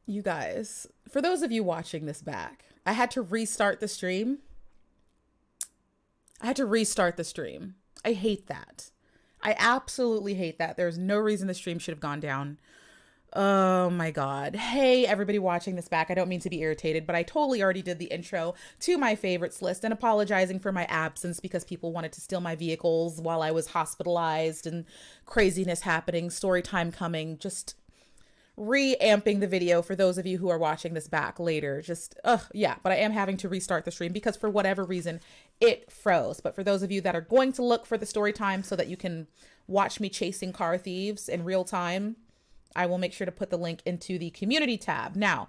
You guys, for those of you watching this back, I had to restart the stream. I had to restart the stream. I hate that. I absolutely hate that. There's no reason the stream should have gone down. Oh my God. Hey, everybody watching this back. I don't mean to be irritated, but I totally already did the intro to my favorites list and apologizing for my absence because people wanted to steal my vehicles while I was hospitalized and craziness happening, story time coming. Just reamping the video for those of you who are watching this back later. Just, yeah, but I am having to restart the stream because for whatever reason, it froze. But for those of you that are going to look for the story time so that you can watch me chasing car thieves in real time, I will make sure to put the link into the community tab. Now,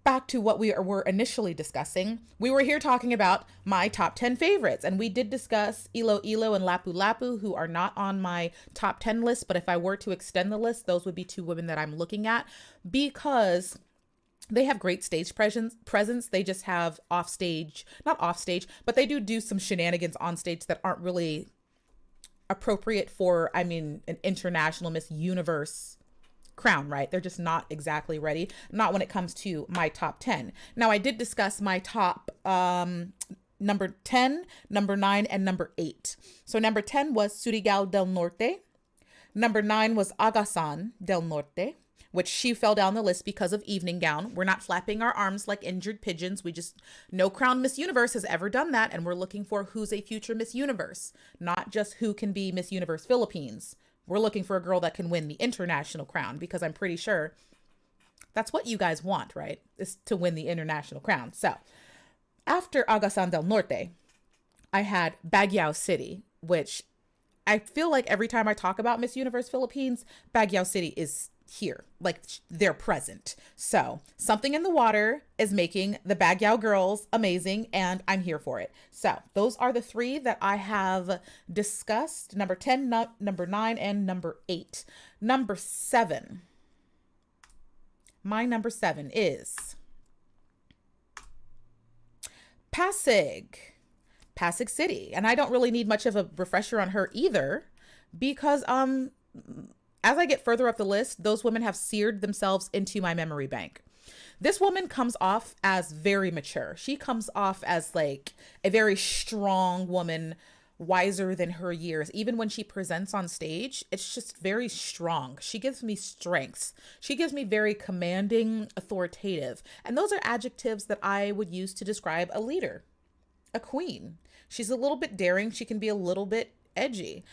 back to what we were initially discussing. We were here talking about my top 10 favorites, and we did discuss Ilo Ilo and Lapu Lapu, who are not on my top 10 list, but if I were to extend the list, those would be two women that I'm looking at because they have great stage presence. They just have not off stage, but they do some shenanigans on stage that aren't really appropriate for, an international Miss Universe crown, right? They're just not exactly ready. Not when it comes to my top 10. Now, I did discuss my top number 10, number 9, and number 8. So number 10 was Surigao del Norte. Number 9 was Agasan del Norte, which she fell down the list because of evening gown. We're not flapping our arms like injured pigeons. No crown Miss Universe has ever done that. And we're looking for who's a future Miss Universe, not just who can be Miss Universe Philippines. We're looking for a girl that can win the international crown because I'm pretty sure that's what you guys want, right? Is to win the international crown. So after Agasan del Norte, I had Baguio City, which I feel like every time I talk about Miss Universe Philippines, Baguio City is here, like they're present. So something in the water is making the Baguio girls amazing, and I'm here for it. So those are the three that I have discussed: number 10, number 9, and number 8. Number 7. My number 7 is Pasig City, and I don't really need much of a refresher on her either because as I get further up the list, those women have seared themselves into my memory bank. This woman comes off as very mature. She comes off as like a very strong woman, wiser than her years. Even when she presents on stage, it's just very strong. She gives me strengths. She gives me very commanding, authoritative. And those are adjectives that I would use to describe a leader, a queen. She's a little bit daring. She can be a little bit edgy.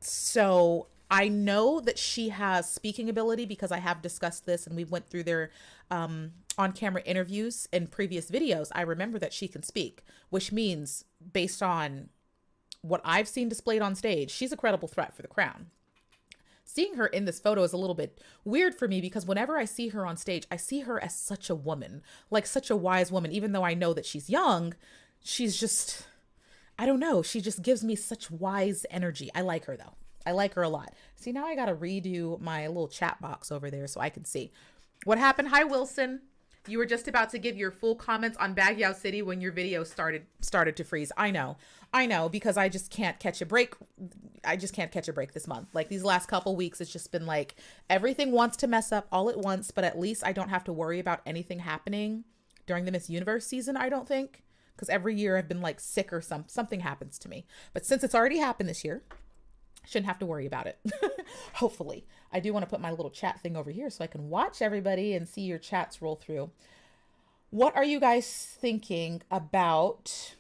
So I know that she has speaking ability because I have discussed this and we went through their on-camera interviews in previous videos. I remember that she can speak, which means based on what I've seen displayed on stage, she's a credible threat for the crown. Seeing her in this photo is a little bit weird for me because whenever I see her on stage, I see her as such a woman, like such a wise woman. Even though I know that she's young, she's just, I don't know. She just gives me such wise energy. I like her though. I like her a lot. See, now I got to redo my little chat box over there so I can see what happened. Hi, Wilson. You were just about to give your full comments on Baguio City when your video started to freeze. I know, because I just can't catch a break. I just can't catch a break this month. Like these last couple weeks, it's just been like everything wants to mess up all at once, but at least I don't have to worry about anything happening during the Miss Universe season, I don't think. Because every year I've been like sick or something happens to me. But since it's already happened this year, shouldn't have to worry about it. Hopefully. I do want to put my little chat thing over here so I can watch everybody and see your chats roll through. What are you guys thinking about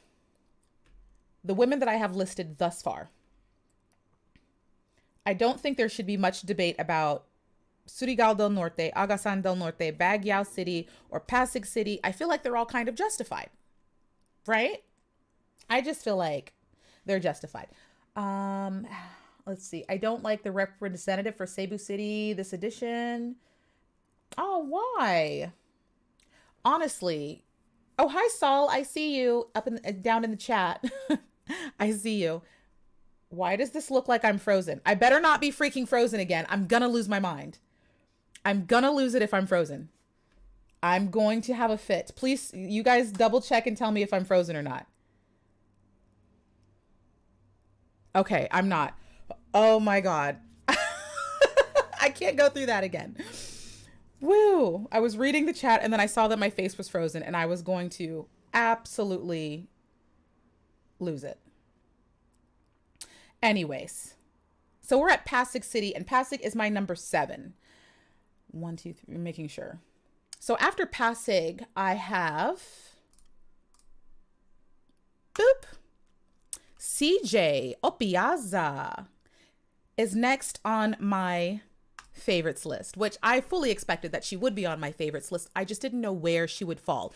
the women that I have listed thus far? I don't think there should be much debate about Surigao del Norte, Agasan del Norte, Baguio City, or Pasig City. I feel like they're all kind of justified, right? I just feel like they're justified. Let's see. I don't like the representative for Cebu City this edition. Oh, why? Honestly. Oh, hi, Saul. I see you down in the chat. I see you. Why does this look like I'm frozen? I better not be freaking frozen again. I'm gonna lose my mind. I'm gonna lose it if I'm frozen. I'm going to have a fit. Please, you guys double check and tell me if I'm frozen or not. Okay, I'm not. Oh my God. I can't go through that again. Woo! I was reading the chat and then I saw that my face was frozen and I was going to absolutely lose it. Anyways, so we're at Pasig City and Pasig is my number 7. 1, 2, 3, making sure. So after Pasig, I have boop. CJ Opiaza is next on my favorites list, which I fully expected that she would be on my favorites list. I just didn't know where she would fall.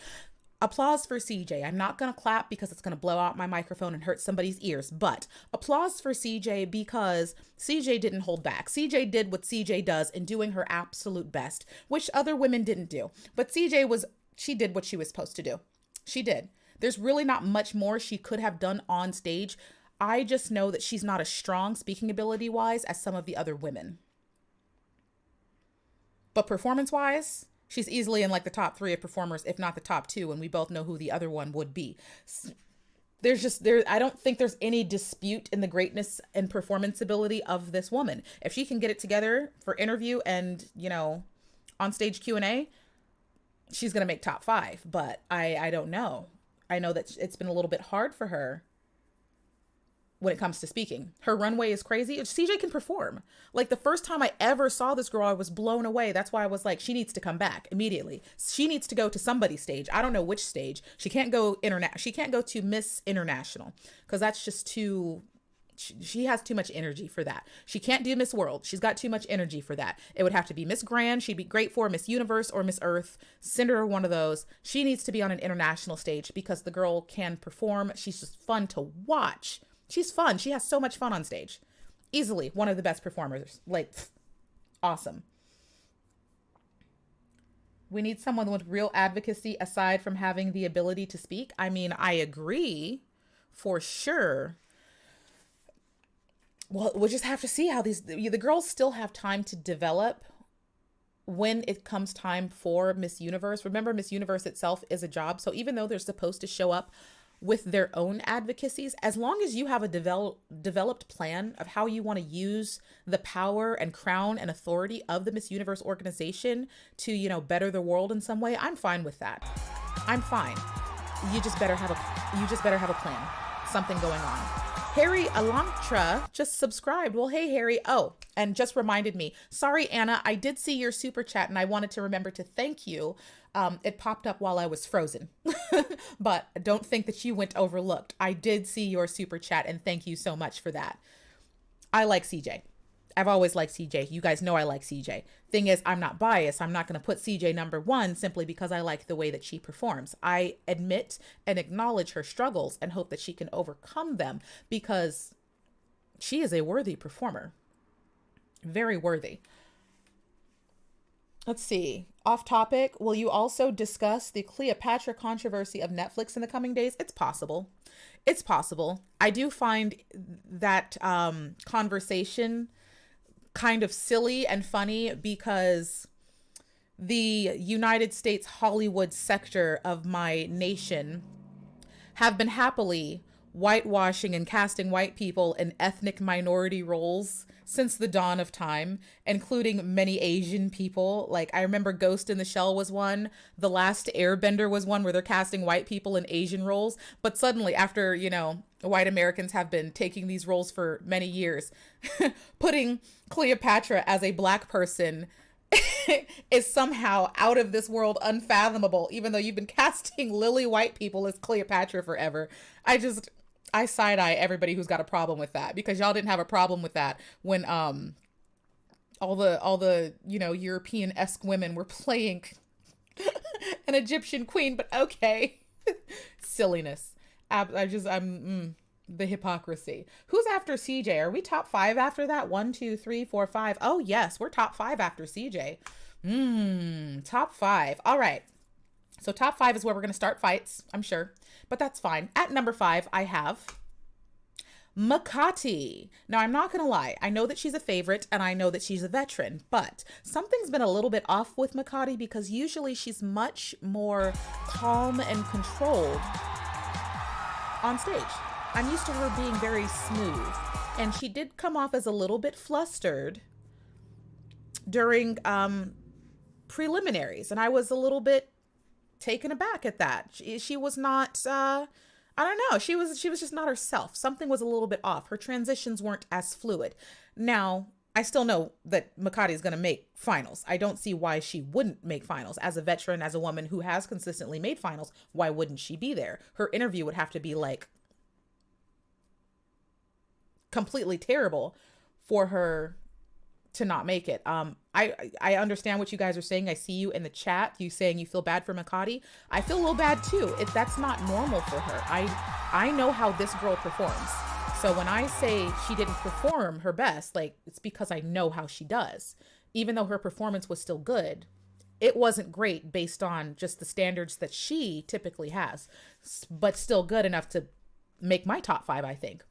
Applause for CJ. I'm not going to clap because it's going to blow out my microphone and hurt somebody's ears, but applause for CJ because CJ didn't hold back. CJ did what CJ does in doing her absolute best, which other women didn't do. But she did what she was supposed to do. She did. There's really not much more she could have done on stage. I just know that she's not as strong speaking ability wise as some of the other women. But performance wise, she's easily in like the top 3 of performers, if not the top 2. And we both know who the other one would be. I don't think there's any dispute in the greatness and performance ability of this woman. If she can get it together for interview and, on stage Q&A, she's going to make top 5. But I don't know. I know that it's been a little bit hard for her when it comes to speaking. Her runway is crazy. CJ can perform. Like the first time I ever saw this girl, I was blown away. That's why I was like, she needs to come back immediately. She needs to go to somebody's stage. I don't know which stage. She can't go She can't go to Miss International because that's just too. She has too much energy for that. She can't do Miss World. She's got too much energy for that. It would have to be Miss Grand. She'd be great for Miss Universe or Miss Earth. Send her one of those. She needs to be on an international stage because the girl can perform. She's just fun to watch. She's fun. She has so much fun on stage. Easily one of the best performers. Like, awesome. We need someone with real advocacy aside from having the ability to speak. I mean, I agree for sure. Well, we'll just have to see how the girls still have time to develop when it comes time for Miss Universe. Remember, Miss Universe itself is a job. So even though they're supposed to show up with their own advocacies, as long as you have a developed plan of how you want to use the power and crown and authority of the Miss Universe organization to, better the world in some way, I'm fine with that. I'm fine. You just better have a plan, something going on. Harry Alantra just subscribed. Well, hey, Harry. Oh, and just reminded me. Sorry, Anna. I did see your super chat and I wanted to remember to thank you. It popped up while I was frozen, but don't think that you went overlooked. I did see your super chat and thank you so much for that. I like CJ. I've always liked CJ. You guys know I like CJ. Thing is, I'm not biased. I'm not going to put CJ number 1 simply because I like the way that she performs. I admit and acknowledge her struggles and hope that she can overcome them because she is a worthy performer. Very worthy. Let's see. Off topic. Will you also discuss the Cleopatra controversy of Netflix in the coming days? It's possible. It's possible. I do find that conversation kind of silly and funny because the United States Hollywood sector of my nation have been happily whitewashing and casting white people in ethnic minority roles since the dawn of time, including many Asian people. Like, I remember Ghost in the Shell was one. The Last Airbender was one where they're casting white people in Asian roles. But suddenly, after, white Americans have been taking these roles for many years, putting Cleopatra as a black person is somehow out of this world, unfathomable, even though you've been casting lily white people as Cleopatra forever. I side-eye everybody who's got a problem with that because y'all didn't have a problem with that when all the European-esque women were playing an Egyptian queen, but okay. Silliness. The hypocrisy. Who's after CJ? Are we top 5 after that? 1, 2, 3, 4, 5. Oh yes, we're top 5 after CJ. Top 5. All right. So top 5 is where we're going to start fights, I'm sure, but that's fine. At number 5, I have Makati. Now, I'm not going to lie. I know that she's a favorite and I know that she's a veteran, but something's been a little bit off with Makati because usually she's much more calm and controlled on stage. I'm used to her being very smooth, and she did come off as a little bit flustered during preliminaries, and I was a little bit taken aback at that. She was not, I don't know. She was just not herself. Something was a little bit off. Her transitions weren't as fluid. Now, I still know that Makati is going to make finals. I don't see why she wouldn't make finals. As a veteran, as a woman who has consistently made finals, why wouldn't she be there? Her interview would have to be like completely terrible for her to not make it. I understand what you guys are saying. I see you in the chat, you saying you feel bad for Makati. I feel a little bad too. If that's not normal for her. I know how this girl performs. So when I say she didn't perform her best, like, it's because I know how she does. Even though her performance was still good, it wasn't great based on just the standards that she typically has, but still good enough to make my top 5, I think.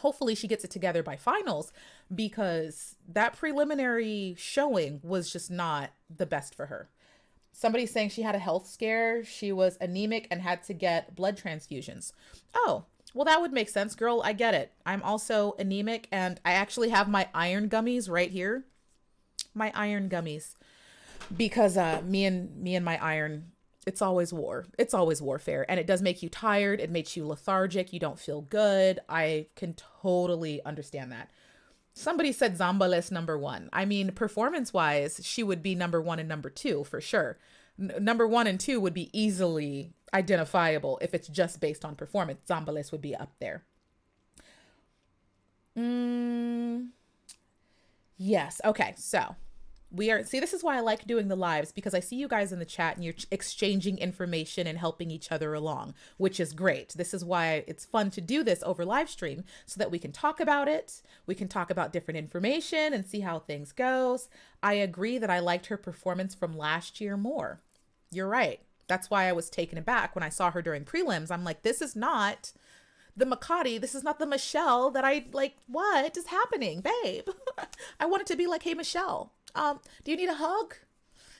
Hopefully she gets it together by finals, because that preliminary showing was just not the best for her. Somebody's saying she had a health scare. She was anemic and had to get blood transfusions. Oh, well, that would make sense, girl. I get it. I'm also anemic, and I actually have my iron gummies right here. My iron gummies. Because me and my iron, it's always war. It's always warfare. And it does make you tired. It makes you lethargic. You don't feel good. I can totally understand that. Somebody said Zambales #1. I mean, performance-wise, she would be #1 and #2 for sure. #1 and 2 would be easily identifiable if it's just based on performance. Zambales would be up there. Yes. Okay. So this is why I like doing the lives, because I see you guys in the chat and you're exchanging information and helping each other along, which is great. This is why it's fun to do this over live stream, so that we can talk about it. We can talk about different information and see how things goes. I agree that I liked her performance from last year more. You're right. That's why I was taken aback when I saw her during prelims. I'm like, this is not the Makati. This is not the Michelle that I like. What is happening, babe? I wanted to be like, hey, Michelle, do you need a hug?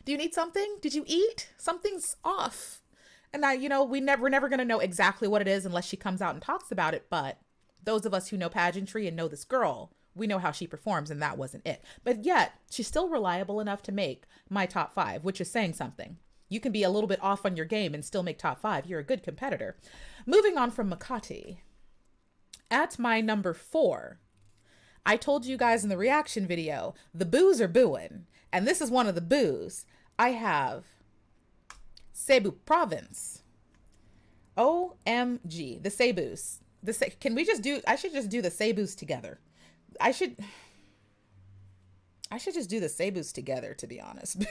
Do you need something? Did you eat? Something's off. And we're never going to know exactly what it is unless she comes out and talks about it. But those of us who know pageantry and know this girl, we know how she performs, and that wasn't it. But yet she's still reliable enough to make my top 5, which is saying something. You can be a little bit off on your game and still make top 5. You're a good competitor. Moving on from Makati. At my #4, I told you guys in the reaction video, the boos are booing. And this is one of the boos. I have Cebu Province. OMG. The Cebus. I should just do the Cebus together. I should just do the Cebus together, to be honest.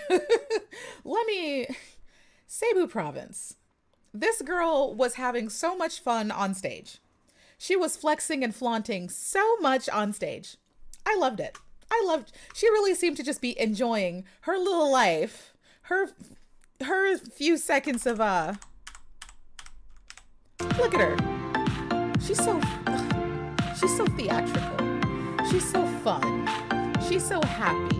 Cebu Province. This girl was having so much fun on stage. She was flexing and flaunting so much on stage. I loved it. She really seemed to just be enjoying her little life. Her few seconds of, look at her. She's so theatrical. She's so fun. She's so happy.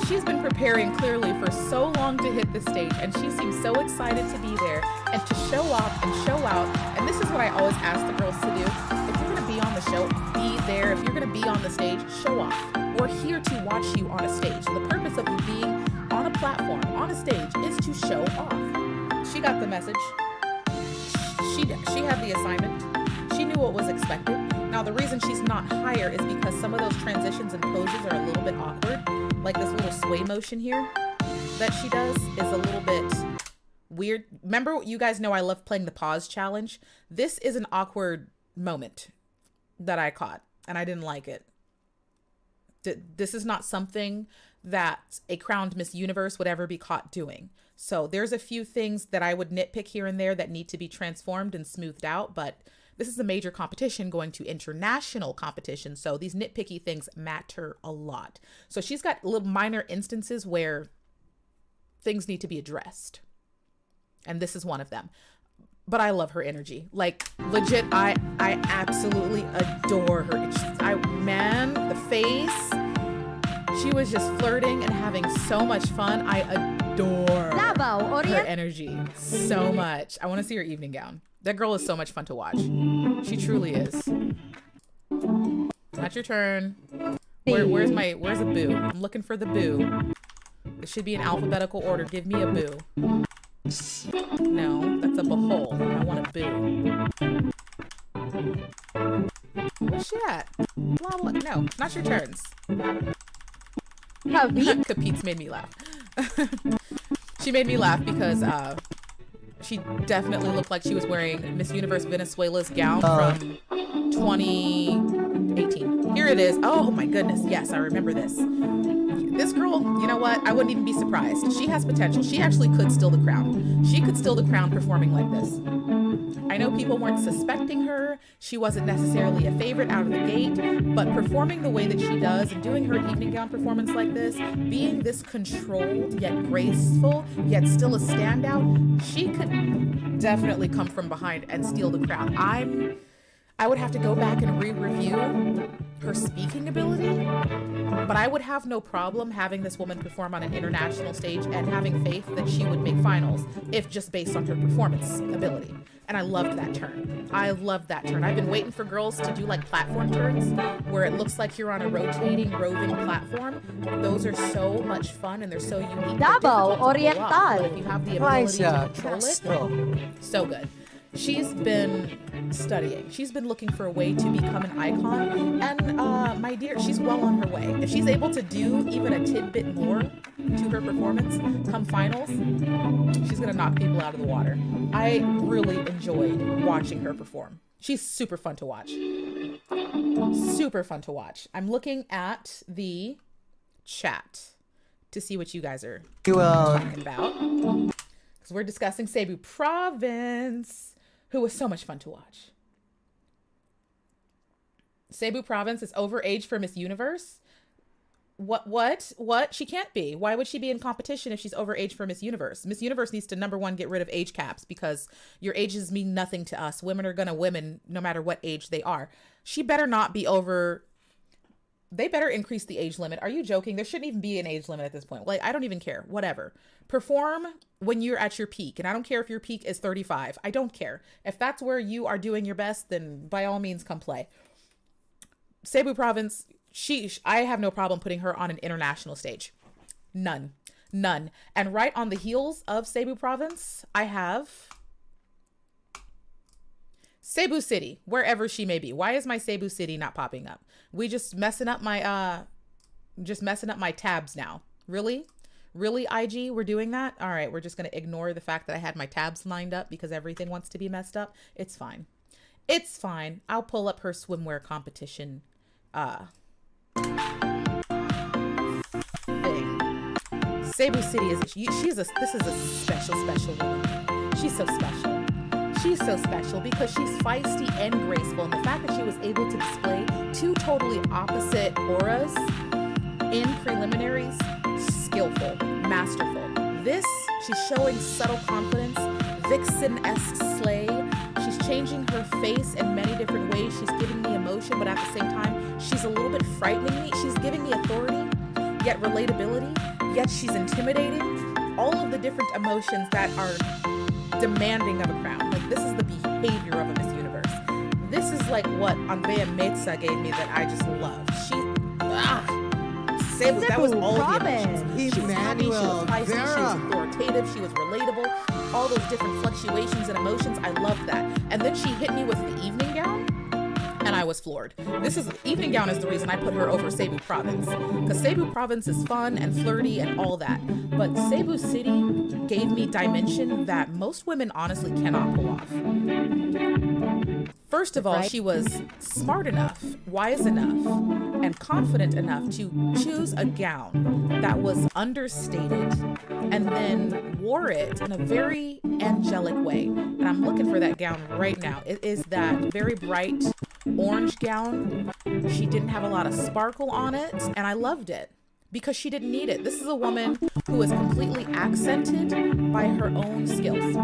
She's been preparing clearly for so long to hit the stage, and she seems so excited to be there and to show off and show out. And this is what I always ask the girls to do. If you're going to be on the show, be there. If you're going to be on the stage, show off. We're here to watch you on a stage. And the purpose of you being on a platform, on a stage, is to show off. She got the message. She had the assignment. She knew what was expected. Now, the reason she's not higher is because some of those transitions and poses are a little bit awkward. Like this little sway motion here that she does is a little bit weird. Remember, you guys know I love playing the pause challenge. This is an awkward moment that I caught, and I didn't like it. This is not something that a crowned Miss Universe would ever be caught doing. So there's a few things that I would nitpick here and there that need to be transformed and smoothed out, but this is a major competition going to international competition, so these nitpicky things matter a lot. So she's got little minor instances where things need to be addressed, and this is one of them. But I love her energy. Like, legit, I absolutely adore her. Man, the face. She was just flirting and having so much fun. I adore her energy so much. I want to see her evening gown. That girl is so much fun to watch. She truly is. Not your turn. Where's the boo? I'm looking for the boo. It should be in alphabetical order. Give me a boo. No, that's a Bohol. I want a boo. Where's she at? Blah, blah. No, not your turns. Capites made me laugh. She made me laugh because she definitely looked like she was wearing Miss Universe Venezuela's gown from 2018. Here it is. Oh my goodness. Yes, I remember this. This girl, you know what? I wouldn't even be surprised. She has potential. She actually could steal the crown. She could steal the crown performing like this. I know people weren't suspecting her. She wasn't necessarily a favorite out of the gate, but performing the way that she does and doing her evening gown performance like this, being this controlled yet graceful, yet still a standout, she could definitely come from behind and steal the crown. I would have to go back and re-review her speaking ability, but I would have no problem having this woman perform on an international stage and having faith that she would make finals if just based on her performance ability. And I loved that turn. I loved that turn. I've been waiting for girls to do like platform turns where it looks like you're on a rotating, roving platform. Those are so much fun and they're so unique. Davao Oriental. But if you have the ability to control it, so good. She's been studying. She's been looking for a way to become an icon. And my dear, she's well on her way. If she's able to do even a tidbit more to her performance come finals, she's going to knock people out of the water. I really enjoyed watching her perform. She's super fun to watch. Super fun to watch. I'm looking at the chat to see what you guys are talking about. Because we're discussing Cebu Province, who was so much fun to watch. Cebu Province is overage for Miss Universe? What? She can't be. Why would she be in competition if she's overage for Miss Universe? Miss Universe needs to, number one, get rid of age caps because your ages mean nothing to us. Women are gonna women no matter what age they are. She better not be over. They better increase the age limit. Are you joking? There shouldn't even be an age limit at this point. Like, I don't even care. Whatever. Perform when you're at your peak. And I don't care if your peak is 35. I don't care. If that's where you are doing your best, then by all means, come play. Cebu Province, I have no problem putting her on an international stage. None. And right on the heels of Cebu Province, I have Cebu City, wherever she may be. Why is my Cebu City not popping up? We just messing up my tabs now. Really, IG, we're doing that? All right, we're just gonna ignore the fact that I had my tabs lined up because everything wants to be messed up. It's fine. I'll pull up her swimwear competition thing. Cebu City this is a special woman. She's so special. She's so special because she's feisty and graceful. And the fact that she was able to display two totally opposite auras in preliminaries, skillful, masterful. This, she's showing subtle confidence, vixen-esque slay. She's changing her face in many different ways. She's giving me emotion, but at the same time, she's a little bit frightening me. She's giving me authority, yet relatability, yet she's intimidating. All of the different emotions that are demanding of a crown. Like, this is the behavior of a Miss Universe. This is like what Andrea Meza gave me that I just love. Cebu, that was all of the emotions. She was happy, she was feisty, she was authoritative, she was relatable. All those different fluctuations and emotions, I loved that. And then she hit me with the evening gown, and I was floored. Evening gown is the reason I put her over Cebu Province. Because Cebu Province is fun and flirty and all that. But Cebu City gave me dimension that most women honestly cannot pull off. First of all, she was smart enough, wise enough, and confident enough to choose a gown that was understated and then wore it in a very angelic way. And I'm looking for that gown right now. It is that very bright orange gown. She didn't have a lot of sparkle on it, and I loved it because she didn't need it. This is a woman who is completely accented by her own skills.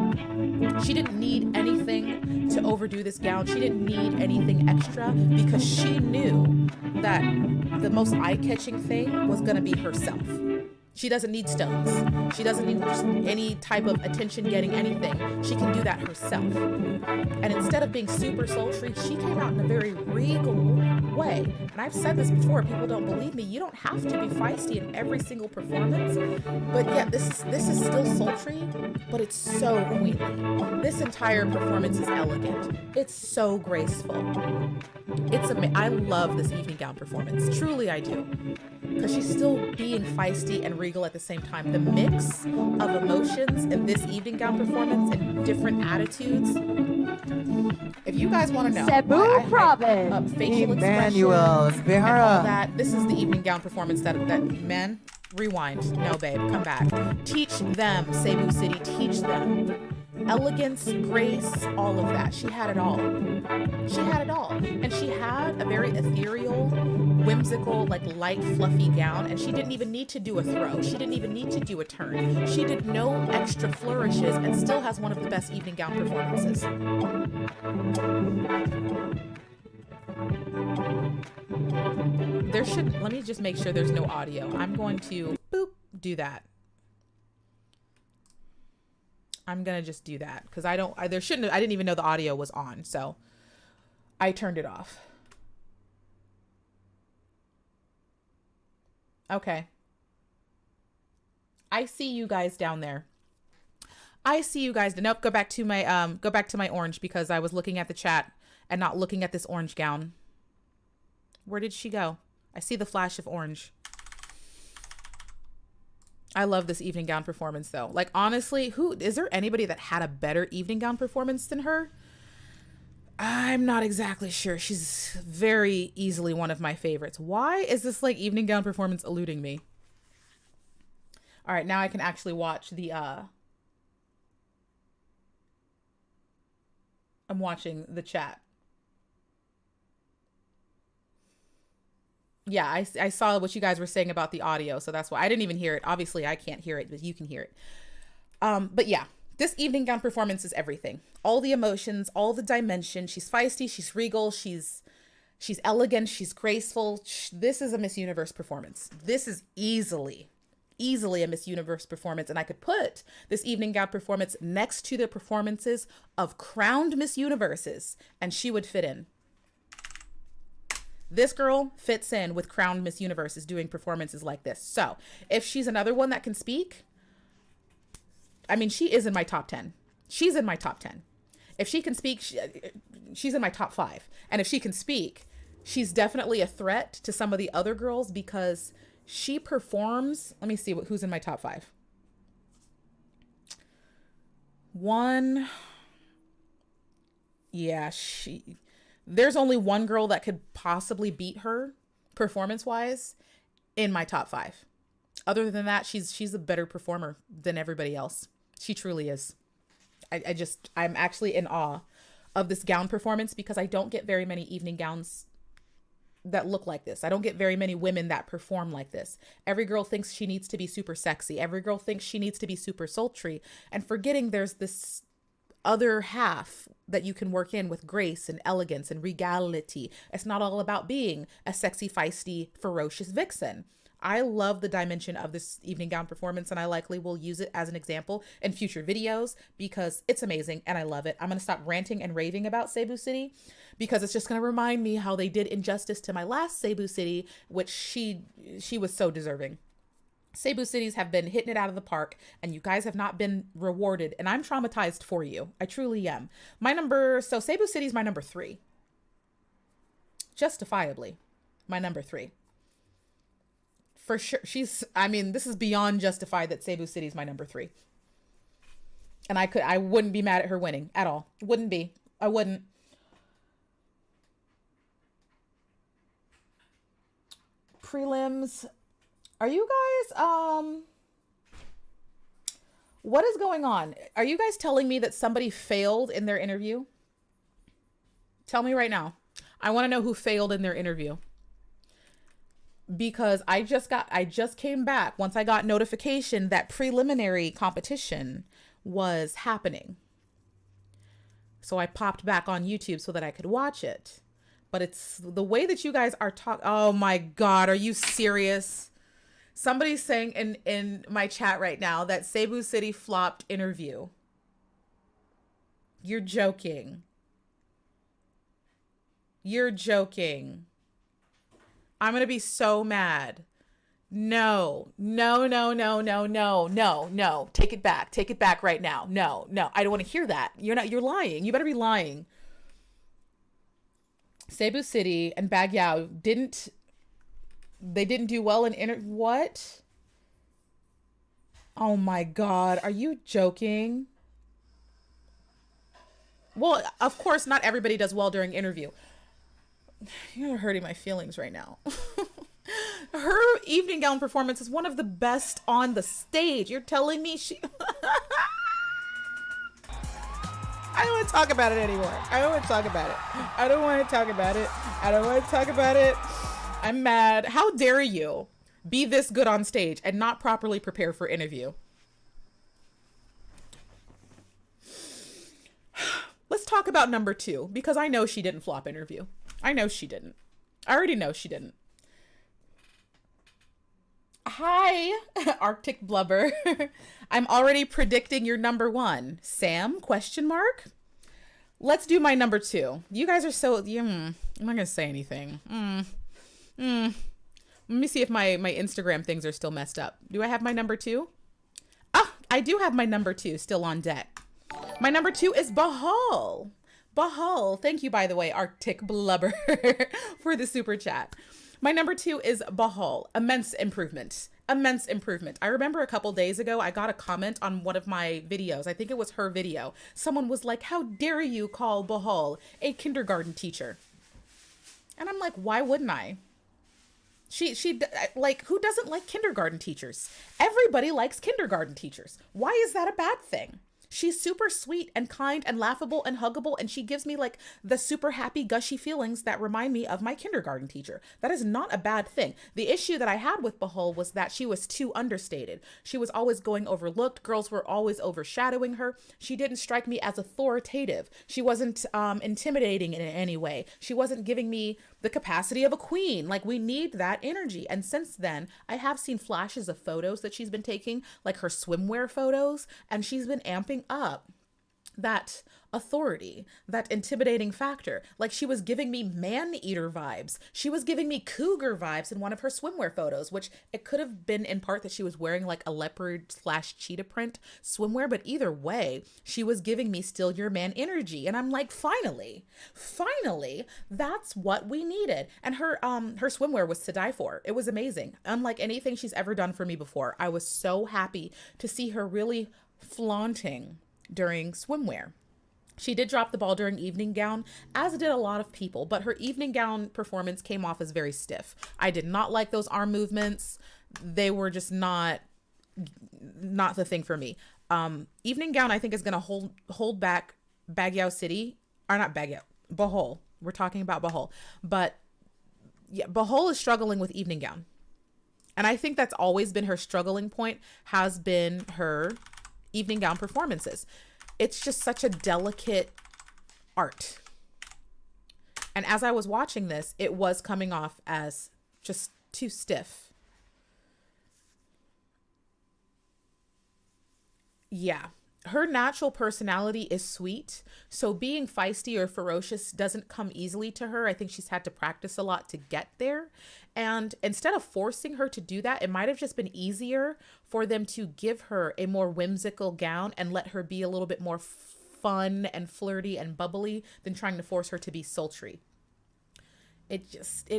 She didn't need anything to overdo this gown. She didn't need anything extra because she knew that the most eye-catching thing was going to be herself. She doesn't need stones. She doesn't need just any type of attention getting anything. She can do that herself. And instead of being super sultry, she came out in a very regal way. And I've said this before, people don't believe me. You don't have to be feisty in every single performance. But yeah, this is still sultry, but it's so queenly. This entire performance is elegant. It's so graceful. I love this evening gown performance. Truly I do. Because she's still being feisty and regal at the same time. The mix of emotions in this evening gown performance and different attitudes. If you guys want to know, Cebu Province, facial expressions and all that. This is the evening gown performance that men, rewind. No, babe, come back. Teach them, Cebu City. Teach them. Elegance, grace, all of that. She had it all. She had it all. And she had a very ethereal, whimsical, like light, fluffy gown. And she didn't even need to do a throw. She didn't even need to do a turn. She did no extra flourishes and still has one of the best evening gown performances. Let me just make sure there's no audio. I'm going to, do that. I'm going to just do that because I didn't even know the audio was on. So I turned it off. Okay. I see you guys down there. I see you guys. Nope. Go back to my orange because I was looking at the chat and not looking at this orange gown. Where did she go? I see the flash of orange. I love this evening gown performance though. Like honestly, is there anybody that had a better evening gown performance than her? I'm not exactly sure. She's very easily one of my favorites. Why is this like evening gown performance eluding me? All right, now I can actually watch the I'm watching the chat. Yeah, I saw what you guys were saying about the audio, so that's why I didn't even hear it. Obviously, I can't hear it, but you can hear it. But yeah, this evening gown performance is everything. All the emotions, all the dimension. She's feisty, she's regal, she's elegant, she's graceful. This is a Miss Universe performance. This is easily a Miss Universe performance, and I could put this evening gown performance next to the performances of crowned Miss Universes, and she would fit in. This girl fits in with crowned Miss Universes doing performances like this. So if she's another one that can speak, I mean, she is in my top 10. She's in my top 10. If she can speak, she's in my top 5. And if she can speak, she's definitely a threat to some of the other girls because she performs. Let me see who's in my top 5. One. Yeah, there's only one girl that could possibly beat her performance-wise in my top 5. Other than that, she's a better performer than everybody else. She truly is. I'm actually in awe of this gown performance because I don't get very many evening gowns that look like this. I don't get very many women that perform like this. Every girl thinks she needs to be super sexy. Every girl thinks she needs to be super sultry, and forgetting there's this other half that you can work in with grace and elegance and regality. It's not all about being a sexy, feisty, ferocious vixen. I love the dimension of this evening gown performance, and I likely will use it as an example in future videos because it's amazing and I love it. I'm going to stop ranting and raving about Cebu City because it's just going to remind me how they did injustice to my last Cebu City, which she was so deserving. Cebu Cities have been hitting it out of the park, and you guys have not been rewarded, and I'm traumatized for you. I truly am. So Cebu City is my number 3. Justifiably, my number 3. For sure. This is beyond justified that Cebu City is my number 3. And I wouldn't be mad at her winning at all. Wouldn't be. I wouldn't. Prelims. Are you guys, what is going on? Are you guys telling me that somebody failed in their interview? Tell me right now. I want to know who failed in their interview. Because I just came back once I got notification that preliminary competition was happening. So I popped back on YouTube so that I could watch it. But it's the way that you guys are talking. Oh my God, are you serious? Somebody's saying in my chat right now that Cebu City flopped interview. You're joking. You're joking. I'm going to be so mad. No. Take it back. Take it back right now. No. I don't want to hear that. You're lying. You better be lying. Cebu City and Baguio didn't do well in what? Oh my God. Are you joking? Well, of course, not everybody does well during interview. You're hurting my feelings right now. Her evening gown performance is one of the best on the stage. You're telling me she... I don't want to talk about it anymore. I don't want to talk about it. I'm mad. How dare you be this good on stage and not properly prepare for interview? Let's talk about number 2, because I know she didn't flop interview. I know she didn't. I already know she didn't. Hi, Arctic Blubber. I'm already predicting your number 1. Sam, question mark? Let's do my number 2. You guys are so... I'm not going to say anything. Let me see if my Instagram things are still messed up. Do I have my number 2? Ah, I do have my number 2 still on deck. My number 2 is Bohol. Bohol. Thank you, by the way, Arctic Blubber, for the super chat. My number 2 is Bohol. Immense improvement. I remember a couple days ago, I got a comment on one of my videos. I think it was her video. Someone was like, how dare you call Bohol a kindergarten teacher? And I'm like, why wouldn't I? She like, who doesn't like kindergarten teachers? Everybody likes kindergarten teachers. Why is that a bad thing? She's super sweet and kind and laughable and huggable, and she gives me like the super happy gushy feelings that remind me of my kindergarten teacher. That is not a bad thing. The issue that I had with Bohol was that she was too understated. She was always going overlooked. Girls were always overshadowing her. She didn't strike me as authoritative. She wasn't intimidating in any way. She wasn't giving me the capacity of a queen. Like, we need that energy. And since then, I have seen flashes of photos that she's been taking, like her swimwear photos, and she's been amping up that authority, that intimidating factor. Like, she was giving me man-eater vibes. She was giving me cougar vibes in one of her swimwear photos, which it could have been in part that she was wearing like a leopard/cheetah print swimwear, but either way, she was giving me still your man energy. And I'm like, finally, that's what we needed. And her swimwear was to die for. It was amazing. Unlike anything she's ever done for me before. I was so happy to see her really flaunting during swimwear. She did drop the ball during evening gown, as did a lot of people, but her evening gown performance came off as very stiff. I did not like those arm movements. They were just not the thing for me. Evening gown, I think, is going to hold back Baguio City, or not Baguio, Bohol. We're talking about Bohol, but yeah, Bohol is struggling with evening gown. And I think that's always been her struggling point, has been her evening gown performances. It's just such a delicate art. And as I was watching this, it was coming off as just too stiff. Yeah. Her natural personality is sweet, so being feisty or ferocious doesn't come easily to her. I think she's had to practice a lot to get there. And instead of forcing her to do that, it might have just been easier for them to give her a more whimsical gown and let her be a little bit more fun and flirty and bubbly than trying to force her to be sultry. It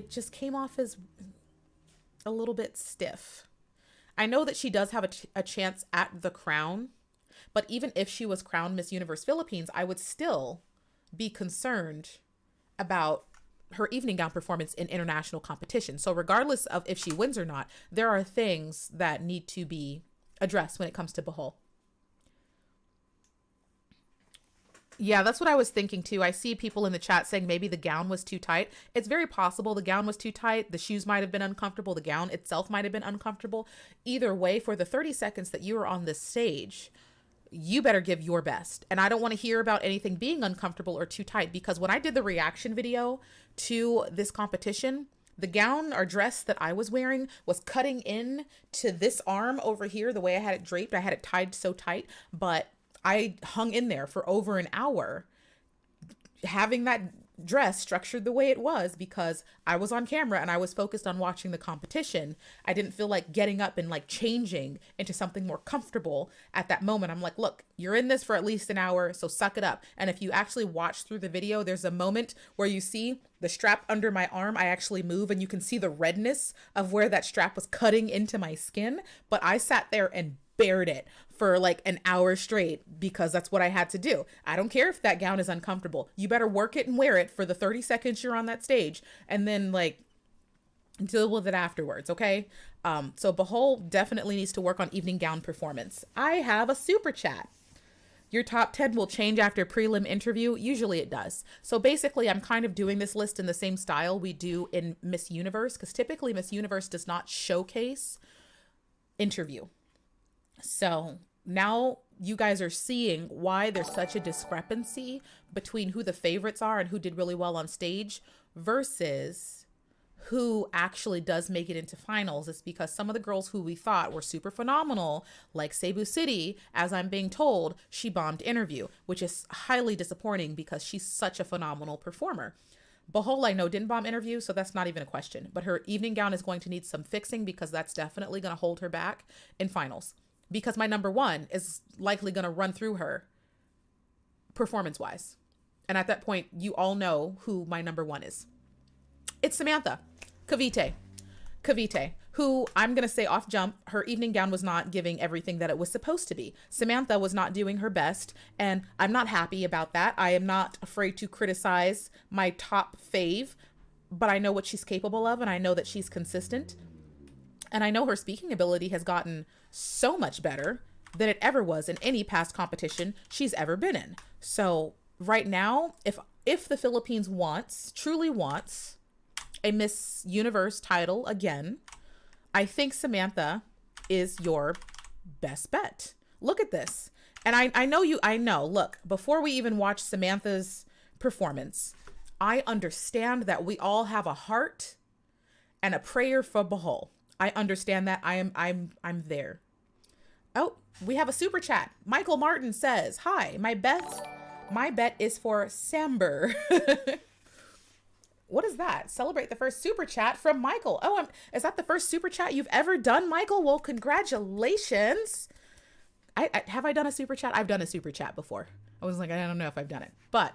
just came off as a little bit stiff. I know that she does have a chance at the crown. But even if she was crowned Miss Universe Philippines, I would still be concerned about her evening gown performance in international competition. So regardless of if she wins or not, there are things that need to be addressed when it comes to Bohol. Yeah, that's what I was thinking too. I see people in the chat saying maybe the gown was too tight. It's very possible the gown was too tight. The shoes might have been uncomfortable. The gown itself might have been uncomfortable. Either way, for the 30 seconds that you were on this stage, you better give your best. And I don't want to hear about anything being uncomfortable or too tight, because when I did the reaction video to this competition, The gown or dress that I was wearing was cutting in to this arm over here, the way I had it draped. I had it tied so tight, but I hung in there for over an hour having that dress structured the way it was because I was on camera and I was focused on watching the competition. I didn't feel like getting up and like changing into something more comfortable at that moment. I'm like, look, you're in this for at least an hour, so suck it up. And if you actually watch through the video, there's a moment where you see the strap under my arm. I actually move and you can see the redness of where that strap was cutting into my skin. But I sat there and bared it for like an hour straight because that's what I had to do. I don't care if that gown is uncomfortable. You better work it and wear it for the 30 seconds you're on that stage and then like deal with it afterwards, okay? So Bohol definitely needs to work on evening gown performance. I have a super chat. Your top 10 will change after prelim interview. Usually it does. So basically I'm kind of doing this list in the same style we do in Miss Universe because typically Miss Universe does not showcase interview. So now you guys are seeing why there's such a discrepancy between who the favorites are and who did really well on stage versus who actually does make it into finals. It's because some of the girls who we thought were super phenomenal, like Cebu City, as I'm being told, she bombed interview, which is highly disappointing because she's such a phenomenal performer. Bohol, I know, didn't bomb interview, so that's not even a question. But her evening gown is going to need some fixing because that's definitely going to hold her back in finals. Because my number one is likely going to run through her performance-wise. And at that point, you all know who my number one is. It's Samantha Cavite, who I'm going to say off jump, her evening gown was not giving everything that it was supposed to be. Samantha was not doing her best, and I'm not happy about that. I am not afraid to criticize my top fave, but I know what she's capable of, and I know that she's consistent. And I know her speaking ability has gotten so much better than it ever was in any past competition she's ever been in. So right now, if the Philippines truly wants a Miss Universe title again, I think Samantha is your best bet. Look at this. And I know, look, before we even watch Samantha's performance, I understand that we all have a heart and a prayer for Bohol. I understand that. I'm there. Oh, we have a super chat. Michael Martin says, "Hi, my bet is for Samber." What is that? Celebrate the first super chat from Michael. Oh, is that the first super chat you've ever done, Michael? Well, congratulations. Have I done a super chat? I've done a super chat before. I was like, I don't know if I've done it, but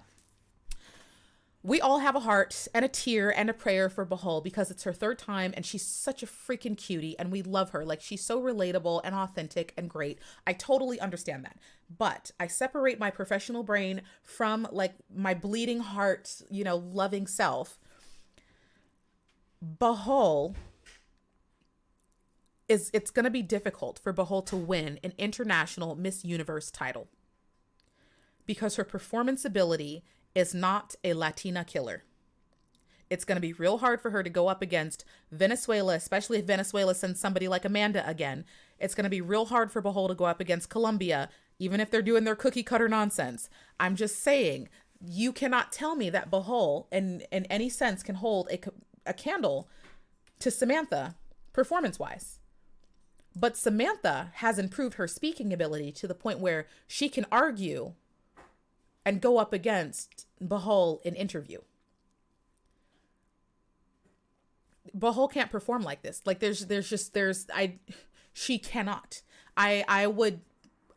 we all have a heart and a tear and a prayer for Bohol because it's her third time and she's such a freaking cutie and we love her. Like, she's so relatable and authentic and great. I totally understand that. But I separate my professional brain from like my bleeding heart, loving self. Bohol it's going to be difficult for Bohol to win an international Miss Universe title because her performance ability is not a Latina killer. It's going to be real hard for her to go up against Venezuela, especially if Venezuela sends somebody like Amanda again. It's going to be real hard for Bohol to go up against Colombia, even if they're doing their cookie cutter nonsense. I'm just saying, you cannot tell me that Bohol in any sense can hold a candle to Samantha performance-wise. But Samantha has improved her speaking ability to the point where she can argue and go up against Bohol in interview. Bohol can't perform like this. Like she cannot. I would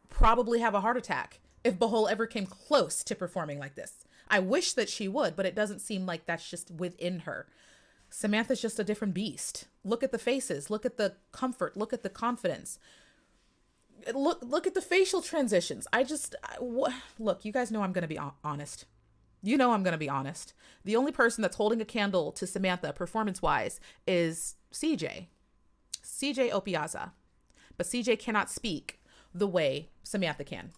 probably have a heart attack if Bohol ever came close to performing like this. I wish that she would, but it doesn't seem like that's just within her. Samantha's just a different beast. Look at the faces, look at the comfort, look at the confidence. Look at the facial transitions. Look, you guys know I'm going to be honest. You know I'm going to be honest. The only person that's holding a candle to Samantha performance-wise is CJ Opiaza. But CJ cannot speak the way Samantha can.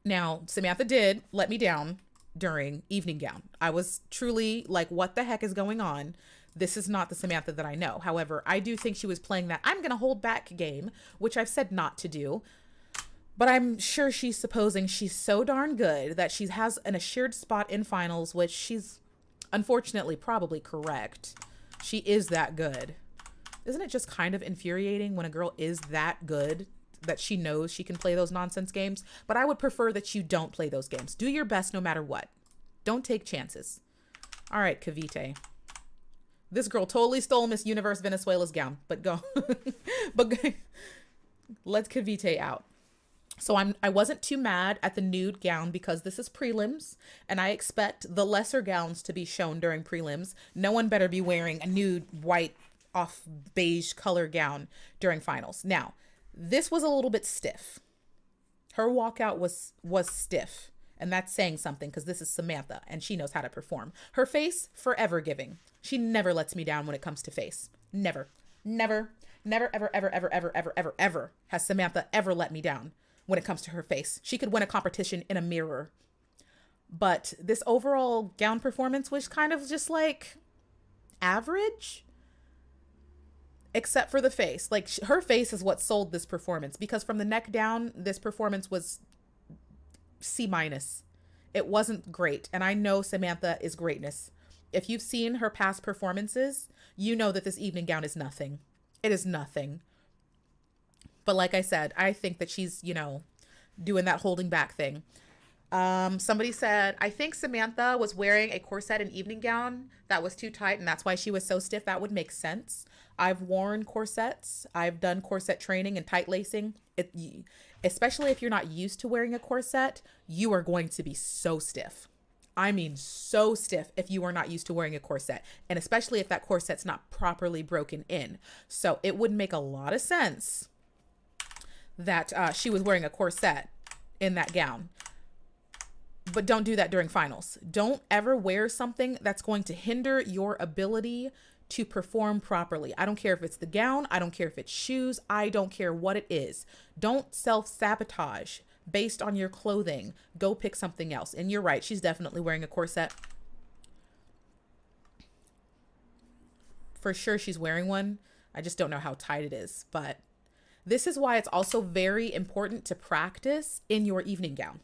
Now, Samantha did let me down during evening gown. I was truly like, what the heck is going on? This is not the Samantha that I know. However, I do think she was playing that I'm going to hold back game, which I've said not to do. But I'm sure she's supposing she's so darn good that she has an assured spot in finals, which she's unfortunately probably correct. She is that good. Isn't it just kind of infuriating when a girl is that good that she knows she can play those nonsense games? But I would prefer that you don't play those games. Do your best no matter what. Don't take chances. All right, Cavite. This girl totally stole Miss Universe Venezuela's gown, but go. Let's Cavite out. So I wasn't too mad at the nude gown because this is prelims and I expect the lesser gowns to be shown during prelims. No one better be wearing a nude white off beige color gown during finals. Now, this was a little bit stiff. Her walkout was stiff, and that's saying something because this is Samantha and she knows how to perform. Her face, forever giving. She never lets me down when it comes to face. Never, ever, ever has Samantha ever let me down when it comes to her face. She could win a competition in a mirror. But this overall gown performance was kind of just like average, except for the face. Like her face is what sold this performance, because from the neck down, this performance was C-. It wasn't great. And I know Samantha is greatness. If you've seen her past performances, you know that this evening gown is nothing. It is nothing. But like I said, I think that she's, doing that holding back thing. Somebody said, I think Samantha was wearing a corset and evening gown that was too tight, and that's why she was so stiff. That would make sense. I've worn corsets. I've done corset training and tight lacing. Especially if you're not used to wearing a corset, you are going to be so stiff. I mean, so stiff if you are not used to wearing a corset, and especially if that corset's not properly broken in. So it would make a lot of sense that she was wearing a corset in that gown. But don't do that during finals. Don't ever wear something that's going to hinder your ability to perform properly. I don't care if it's the gown. I don't care if it's shoes. I don't care what it is. Don't self-sabotage based on your clothing. Go pick something else. And you're right. She's definitely wearing a corset. For sure she's wearing one. I just don't know how tight it is. But this is why it's also very important to practice in your evening gown,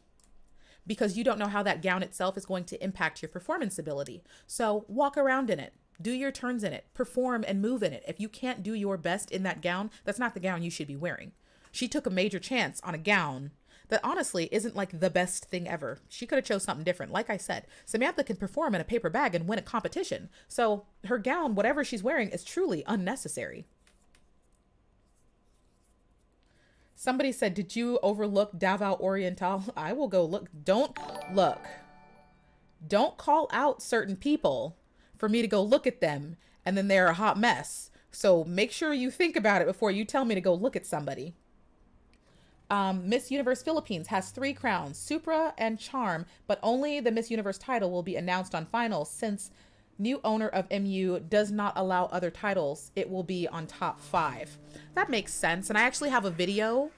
because you don't know how that gown itself is going to impact your performance ability. So walk around in it, do your turns in it, perform and move in it. If you can't do your best in that gown, that's not the gown you should be wearing. She took a major chance on a gown that honestly isn't like the best thing ever. She could have chose something different. Like I said, Samantha can perform in a paper bag and win a competition. So her gown, whatever she's wearing, is truly unnecessary. Somebody said, did you overlook Davao Oriental? I will go look. Don't call out certain people for me to go look at them and then they're a hot mess. So make sure you think about it before you tell me to go look at somebody. Miss Universe Philippines has 3 crowns, Supra and Charm, but only the Miss Universe title will be announced on finals. Since new owner of MU does not allow other titles, it will be on top 5. That makes sense. And I actually have a video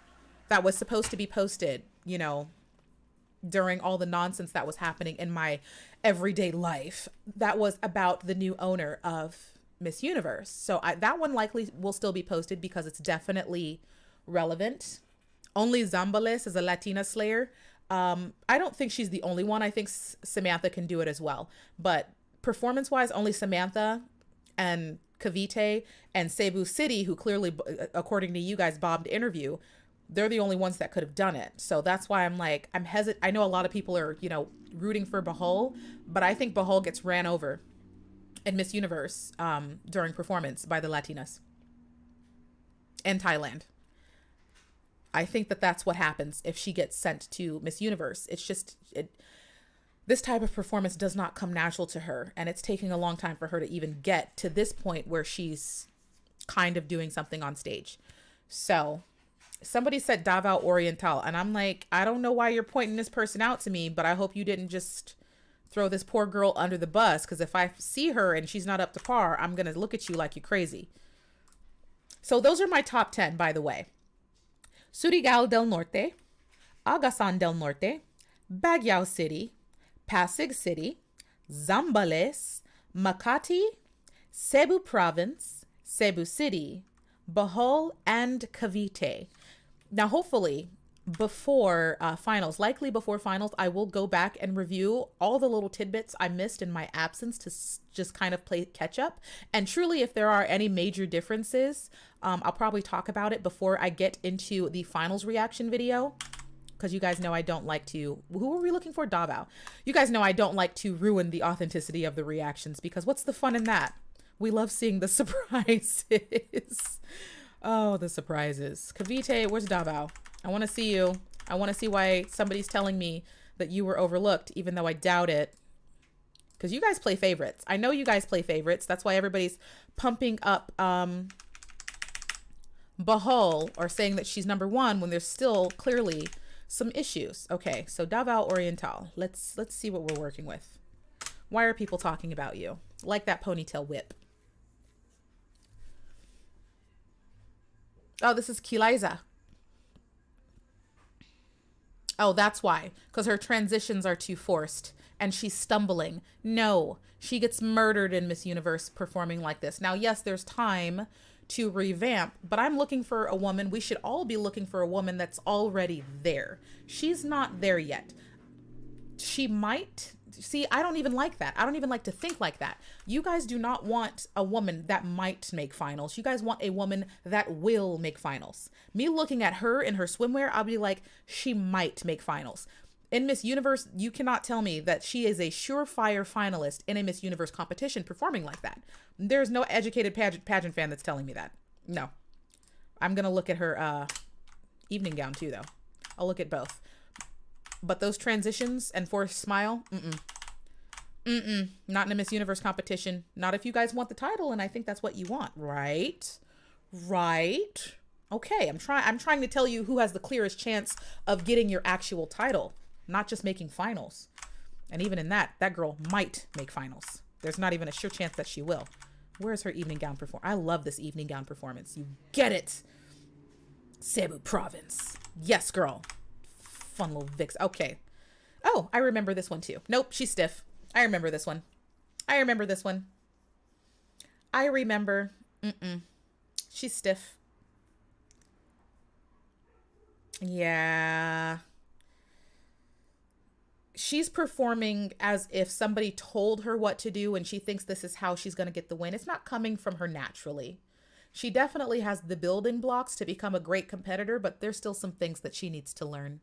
that was supposed to be posted, during all the nonsense that was happening in my everyday life. That was about the new owner of Miss Universe. So that one likely will still be posted because it's definitely relevant. Only Zambales is a Latina slayer. I don't think she's the only one. I think Samantha can do it as well. But performance-wise, only Samantha and Cavite and Cebu City, who clearly, according to you guys, bombed interview, they're the only ones that could have done it. So that's why I'm hesitant. I know a lot of people are, rooting for Bohol, but I think Bohol gets ran over in Miss Universe during performance by the Latinas and Thailand. I think that that's what happens if she gets sent to Miss Universe. It's just, this type of performance does not come natural to her. And it's taking a long time for her to even get to this point where she's kind of doing something on stage. So somebody said Davao Oriental. And I'm like, I don't know why you're pointing this person out to me, but I hope you didn't just throw this poor girl under the bus. Because if I see her and she's not up to par, I'm going to look at you like you're crazy. So those are my top 10, by the way. Surigao del Norte, Agasan del Norte, Baguio City, Pasig City, Zambales, Makati, Cebu Province, Cebu City, Bohol, and Cavite. Now, hopefully, before finals, likely before finals, I will go back and review all the little tidbits I missed in my absence to just kind of play catch up. And truly, if there are any major differences, I'll probably talk about it before I get into the finals reaction video. Because you guys know I don't like to, who are we looking for? Davao. You guys know I don't like to ruin the authenticity of the reactions, because what's the fun in that? We love seeing the surprises. Oh, the surprises. Cavite, where's Davao? I want to see you. I want to see why somebody's telling me that you were overlooked, even though I doubt it. Because you guys play favorites. I know you guys play favorites. That's why everybody's pumping up Bohol, or saying that she's #1 when there's still clearly some issues. Okay, so Davao Oriental. Let's see what we're working with. Why are people talking about you? Like that ponytail whip. Oh, this is Kiliza. Oh, that's why. Because her transitions are too forced and she's stumbling. No, she gets murdered in Miss Universe performing like this. Now, yes, there's time to revamp, but I'm looking for a woman. We should all be looking for a woman that's already there. She's not there yet. She might. See, I don't even like that. I don't even like to think like that. You guys do not want a woman that might make finals. You guys want a woman that will make finals. Me looking at her in her swimwear, I'll be like, she might make finals. In Miss Universe, you cannot tell me that she is a surefire finalist in a Miss Universe competition performing like that. There's no educated pageant fan that's telling me that. No. I'm going to look at her evening gown too, though. I'll look at both. But those transitions and forced smile, not in a Miss Universe competition. Not if you guys want the title, and I think that's what you want, right? Right? Okay, I'm trying to tell you who has the clearest chance of getting your actual title, not just making finals. And even in that girl might make finals. There's not even a sure chance that she will. Where's her evening gown performance? I love this evening gown performance. You get it. Cebu Province. Yes, girl. Fun little Vix. Okay. Oh, I remember this one too. Nope, she's stiff. I remember this one. I remember this one. I remember. She's stiff. Yeah. She's performing as if somebody told her what to do and she thinks this is how she's going to get the win. It's not coming from her naturally. She definitely has the building blocks to become a great competitor, but there's still some things that she needs to learn.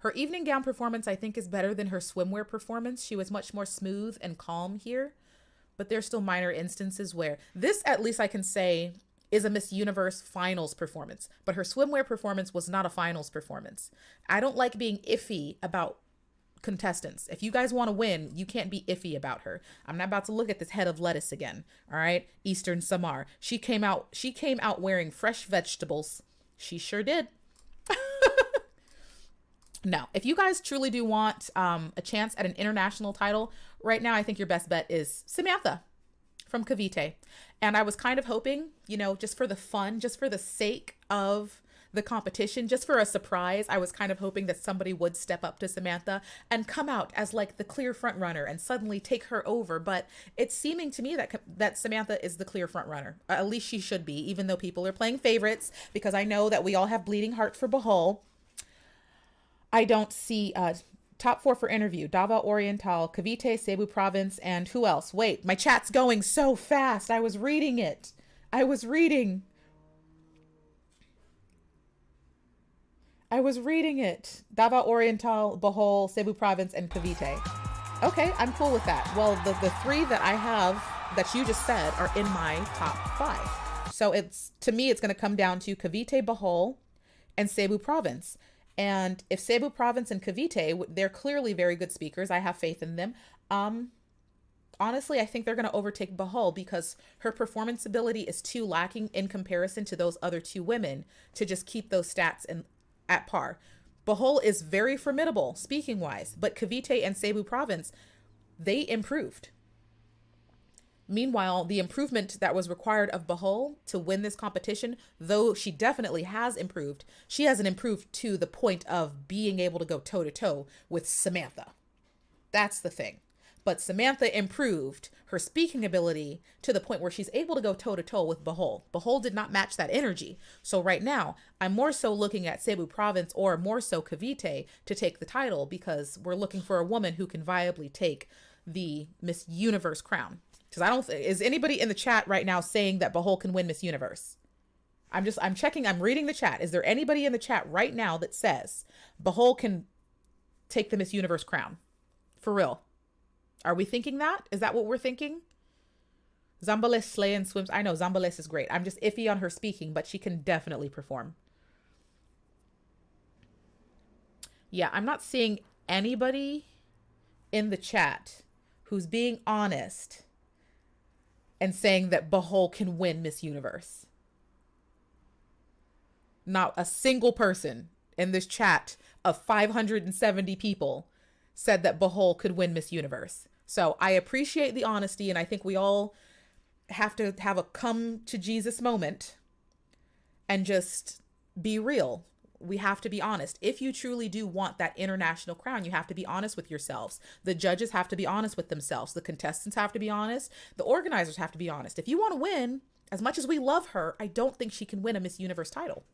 Her evening gown performance, I think, is better than her swimwear performance. She was much more smooth and calm here, but there's still minor instances where this, at least I can say, is a Miss Universe finals performance, but her swimwear performance was not a finals performance. I don't like being iffy about contestants. If you guys want to win, you can't be iffy about her. I'm not about to look at this head of lettuce again. All right. Eastern Samar. She came out wearing fresh vegetables. She sure did. No, if you guys truly do want a chance at an international title right now, I think your best bet is Samantha from Cavite. And I was kind of hoping, just for the fun, just for the sake of the competition, just for a surprise, I was kind of hoping that somebody would step up to Samantha and come out as like the clear front runner and suddenly take her over. But it's seeming to me that Samantha is the clear front runner. At least she should be, even though people are playing favorites, because I know that we all have bleeding heart for Bohol. I don't see top 4 for interview. Davao Oriental, Cavite, Cebu Province, and who else? Wait, my chat's going so fast. I was reading it. Davao Oriental, Bohol, Cebu Province, and Cavite. Okay, I'm cool with that. Well, the 3 that I have that you just said are in my top 5. So to me, it's going to come down to Cavite, Bohol, and Cebu Province. And if Cebu Province and Cavite, they're clearly very good speakers. I have faith in them. Honestly, I think they're going to overtake Bohol because her performance ability is too lacking in comparison to those other 2 women to just keep those stats at par. Bohol is very formidable speaking wise, but Cavite and Cebu Province, they improved. Meanwhile, the improvement that was required of Bohol to win this competition, though she definitely has improved, she hasn't improved to the point of being able to go toe-to-toe with Samantha. That's the thing. But Samantha improved her speaking ability to the point where she's able to go toe to toe with Bohol. Bohol did not match that energy. So right now, I'm more so looking at Cebu Province, or more so Cavite, to take the title, because we're looking for a woman who can viably take the Miss Universe crown. Because is anybody in the chat right now saying that Bohol can win Miss Universe? I'm checking, I'm reading the chat. Is there anybody in the chat right now that says Bohol can take the Miss Universe crown? For real? Are we thinking that? Is that what we're thinking? Zambales slay and swims. I know Zambales is great. I'm just iffy on her speaking, but she can definitely perform. Yeah, I'm not seeing anybody in the chat who's being honest and saying that Bohol can win Miss Universe. Not a single person in this chat of 570 people said that Bohol could win Miss Universe. So I appreciate the honesty, and I think we all have to have a come to Jesus moment and just be real. We have to be honest. If you truly do want that international crown, you have to be honest with yourselves. The judges have to be honest with themselves. The contestants have to be honest. The organizers have to be honest. If you want to win, as much as we love her, I don't think she can win a Miss Universe title.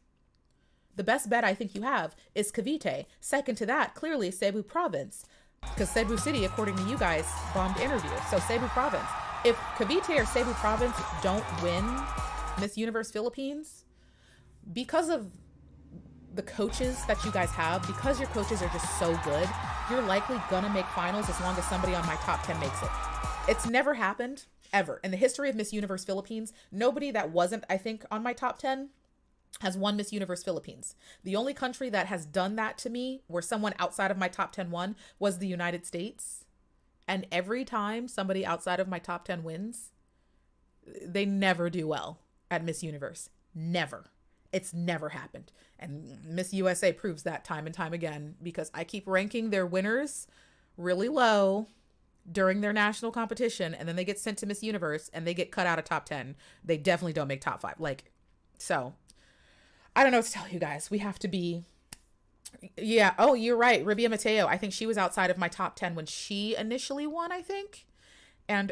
The best bet I think you have is Cavite. Second to that, clearly Cebu Province, because Cebu City, according to you guys, bombed interview. So Cebu Province. If Cavite or Cebu Province don't win Miss Universe Philippines, because of the coaches that you guys have, because your coaches are just so good, you're likely gonna make finals as long as somebody on my top 10 makes it. It's never happened, ever. In the history of Miss Universe Philippines, nobody that wasn't, I think, on my top 10 has won Miss Universe Philippines. The only country that has done that to me, where someone outside of my top 10 won, was the United States. And every time somebody outside of my top 10 wins, they never do well at Miss Universe. Never. It's never happened. And Miss USA proves that time and time again, because I keep ranking their winners really low during their national competition, and then they get sent to Miss Universe and they get cut out of top 10. They definitely don't make top 5. So I don't know what to tell you guys. We have to be, yeah. Oh, you're right. Ribia Mateo. I think she was outside of my top 10 when she initially won, I think. And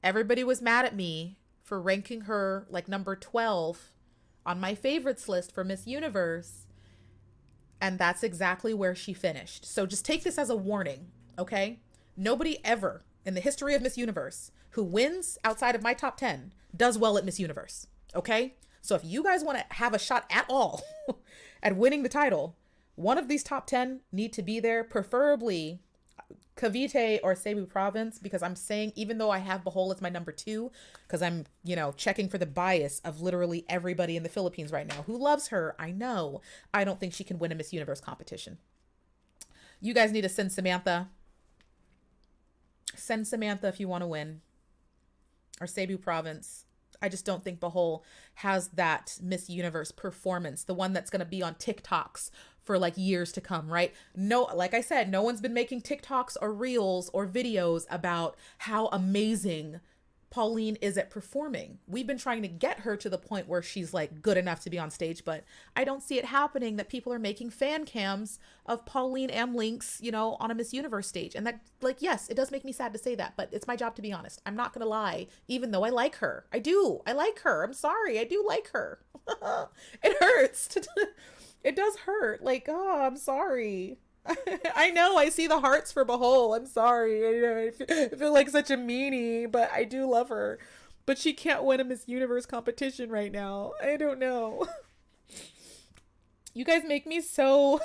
everybody was mad at me for ranking her like number 12 on my favorites list for Miss Universe. And that's exactly where she finished. So just take this as a warning, okay? Nobody ever in the history of Miss Universe who wins outside of my top 10 does well at Miss Universe. Okay, so if you guys want to have a shot at all at winning the title, one of these top 10 need to be there, preferably Cavite or Cebu Province, because I'm saying, even though I have Bohol as my number 2, because I'm, checking for the bias of literally everybody in the Philippines right now who loves her. I know. I don't think she can win a Miss Universe competition. You guys need to send Samantha. Send Samantha if you want to win. Or Cebu Province. I just don't think Bohol has that Miss Universe performance, the one that's going to be on TikToks for like years to come, right? No, like I said, no one's been making TikToks or reels or videos about how amazing Pauline is at performing. We've been trying to get her to the point where she's like good enough to be on stage, but I don't see it happening, that people are making fan cams of Pauline M. Links, on a Miss Universe stage. And that, yes, it does make me sad to say that, but it's my job to be honest. I'm not going to lie, even though I like her. I do. I like her. I'm sorry. I do like her. It hurts. It does hurt. I'm sorry. I know, I see the hearts for Bohol. I'm sorry. I feel like such a meanie, but I do love her. But she can't win a Miss Universe competition right now. I don't know. You guys make me feel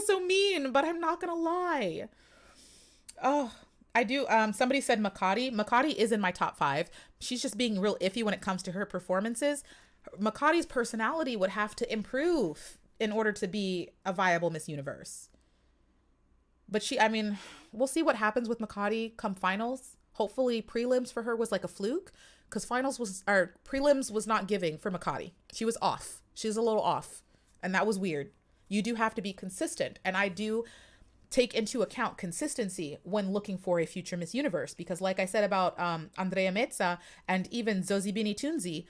so mean, but I'm not gonna lie. Oh, I do. Somebody said Makati. Makati is in my top 5. She's just being real iffy when it comes to her performances. Makati's personality would have to improve in order to be a viable Miss Universe. But we'll see what happens with Makati come finals. Hopefully prelims for her was like a fluke, because prelims was not giving for Makati. She was off. She was a little off. And that was weird. You do have to be consistent. And I do take into account consistency when looking for a future Miss Universe, because like I said about Andrea Meza and even Zozibini Tunzi,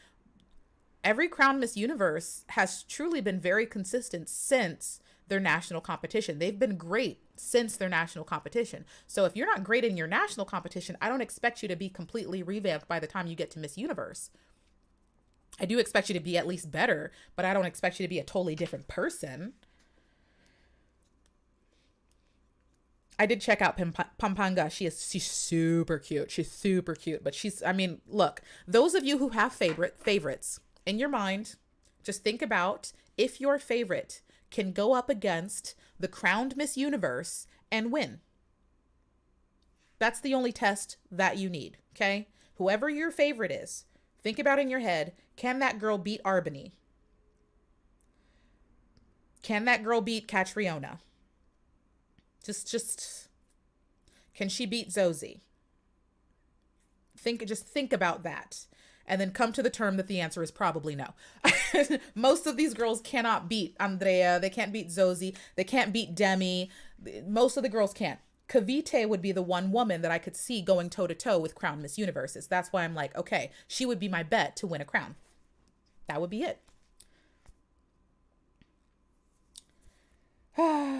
every crown Miss Universe has truly been very consistent since their national competition. They've been great since their national competition. So if you're not great in your national competition, I don't expect you to be completely revamped by the time you get to Miss Universe. I do expect you to be at least better, but I don't expect you to be a totally different person. I did check out Pampanga. She's super cute. She's super cute. But I mean, look, those of you who have favorites in your mind, just think about if your favorite can go up against the crowned Miss Universe and win. That's the only test that you need, okay? Whoever your favorite is, think about in your head, can that girl beat Arbany? Can that girl beat Catriona? Just, can she beat Zosie? Just think about that. And then come to the term that the answer is probably no. Most of these girls cannot beat Andrea. They can't beat Zosie. They can't beat Demi. Most of the girls can't. Cavite would be the one woman that I could see going toe to toe with crown Miss Universes. That's why I'm like, okay, she would be my bet to win a crown. That would be it.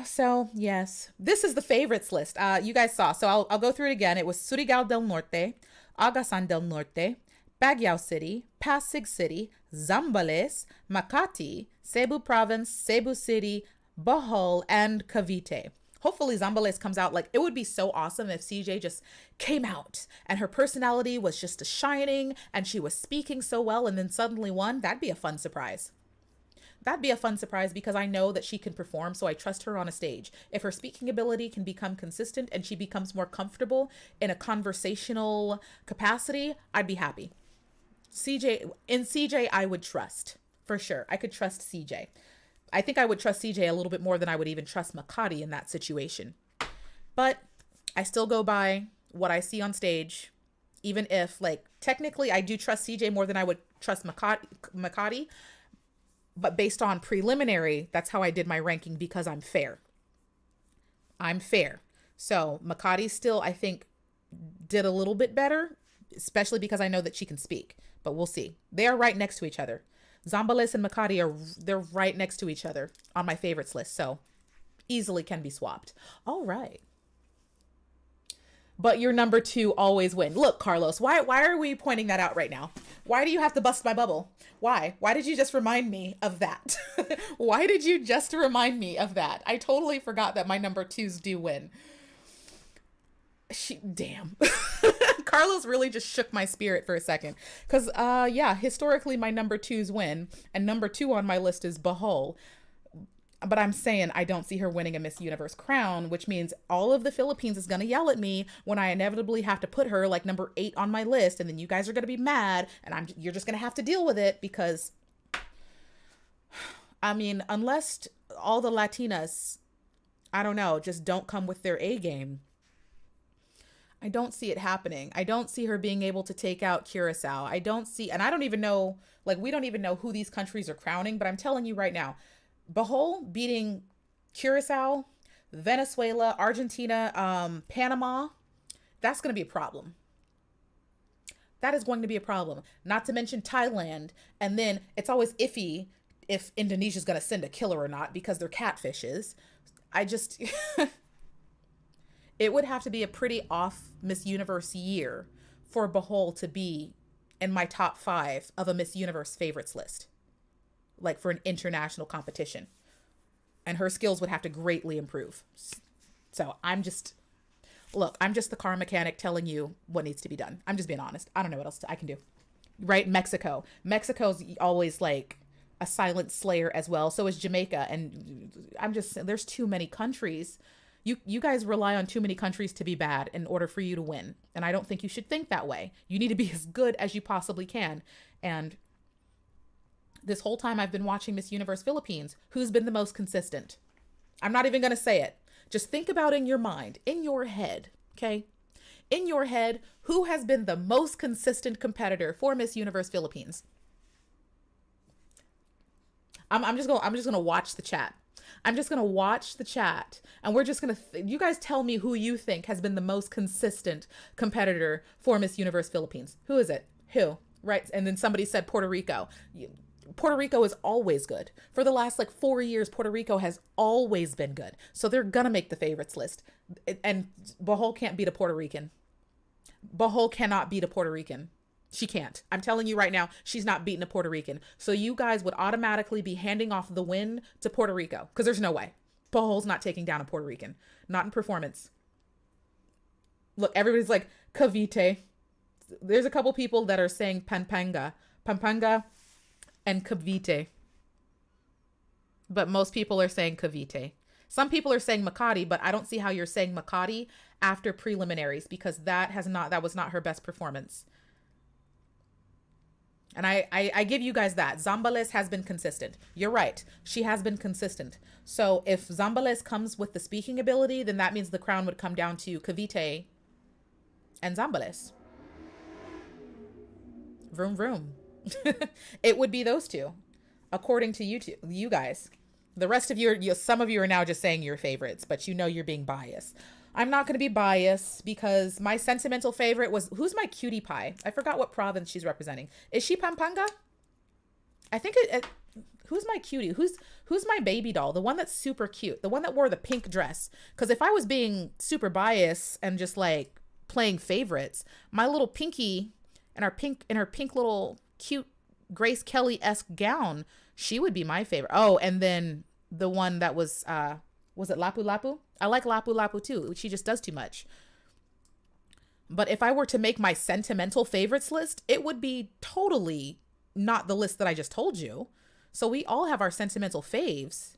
So yes, this is the favorites list. You guys saw, so I'll go through it again. It was Surigao del Norte, Agasan del Norte, Baguio City, Pasig City, Zambales, Makati, Cebu Province, Cebu City, Bohol, and Cavite. Hopefully Zambales comes out. Like, it would be so awesome if CJ just came out and her personality was just shining and she was speaking so well and then suddenly won. That'd be a fun surprise. That'd be a fun surprise because I know that she can perform, so I trust her on a stage. If her speaking ability can become consistent and she becomes more comfortable in a conversational capacity, I'd be happy. CJ, I would trust, for sure. I could trust CJ. I think I would trust CJ a little bit more than I would even trust Makati in that situation. But I still go by what I see on stage, even if, like, technically I do trust CJ more than I would trust Makati. But based on preliminary, that's how I did my ranking because I'm fair. I'm fair. So Makati still, I think, did a little bit better, especially because I know that she can speak. But we'll see. They are right next to each other. Zambales and Makati they're right next to each other on my favorites list. So easily can be swapped. All right. But your number 2 always win. Look, Carlos, why are we pointing that out right now? Why do you have to bust my bubble? Why? Why did you just remind me of that? Why did you just remind me of that? I totally forgot that my number 2s do win. Damn. Carlos really just shook my spirit for a second. Because, yeah, historically my number 2s win. And number 2 on my list is Bohol. But I'm saying I don't see her winning a Miss Universe crown, which means all of the Philippines is going to yell at me when I inevitably have to put her like number 8 on my list. And then you guys are going to be mad and you're just going to have to deal with it because, I mean, unless all the Latinas, I don't know, just don't come with their A game. I don't see it happening. I don't see her being able to take out Curacao. I don't see, and I don't even know, like, we don't even know who these countries are crowning, but I'm telling you right now, Bohol beating Curacao, Venezuela, Argentina, Panama, that's going to be a problem. That is going to be a problem. Not to mention Thailand. And then it's always iffy if Indonesia's going to send a killer or not because they're catfishes. It would have to be a pretty off Miss Universe year for Bohol to be in my top 5 of a Miss Universe favorites list. Like for an international competition. And her skills would have to greatly improve. So I'm just the car mechanic telling you what needs to be done. I'm just being honest. I don't know what else I can do. Right? Mexico's always like a silent slayer as well. So is Jamaica. And there's too many countries. You guys rely on too many countries to be bad in order for you to win. And I don't think you should think that way. You need to be as good as you possibly can. And this whole time I've been watching Miss Universe Philippines, who's been the most consistent? I'm not even going to say it. Just think about in your mind, in your head, okay? In your head, who has been the most consistent competitor for Miss Universe Philippines? I'm just going to watch the chat. I'm just going to watch the chat and we're just going to, you guys tell me who you think has been the most consistent competitor for Miss Universe Philippines. Who is it? Who? Right. And then somebody said Puerto Rico. Puerto Rico is always good. For the last like 4 years, Puerto Rico has always been good. So they're gonna make the favorites list. And Bohol can't beat a Puerto Rican. Bohol cannot beat a Puerto Rican. She can't. I'm telling you right now, she's not beating a Puerto Rican. So you guys would automatically be handing off the win to Puerto Rico, because there's no way. Bohol's not taking down a Puerto Rican. Not in performance. Look, everybody's like, Cavite. There's a couple people that are saying Pampanga and Cavite. But most people are saying Cavite. Some people are saying Makati, but I don't see how you're saying Makati after preliminaries, because that was not her best performance. And I give you guys that. Zambales has been consistent. You're right. She has been consistent. So if Zambales comes with the speaking ability, then that means the crown would come down to Cavite and Zambales. Vroom, vroom. It would be those two, according to you guys. The rest of you, some of you are now just saying your favorites, but you know you're being biased. I'm not going to be biased, because my sentimental favorite was, who's my cutie pie? I forgot what province she's representing. Is she Pampanga? I think who's my cutie? Who's my baby doll? The one that's super cute. The one that wore the pink dress. Because if I was being super biased and just like playing favorites, my little Pinky in her pink little cute Grace Kelly-esque gown, she would be my favorite. Oh, and then the one that was it Lapu Lapu? I like Lapu Lapu too. She just does too much. But if I were to make my sentimental favorites list, it would be totally not the list that I just told you. So we all have our sentimental faves.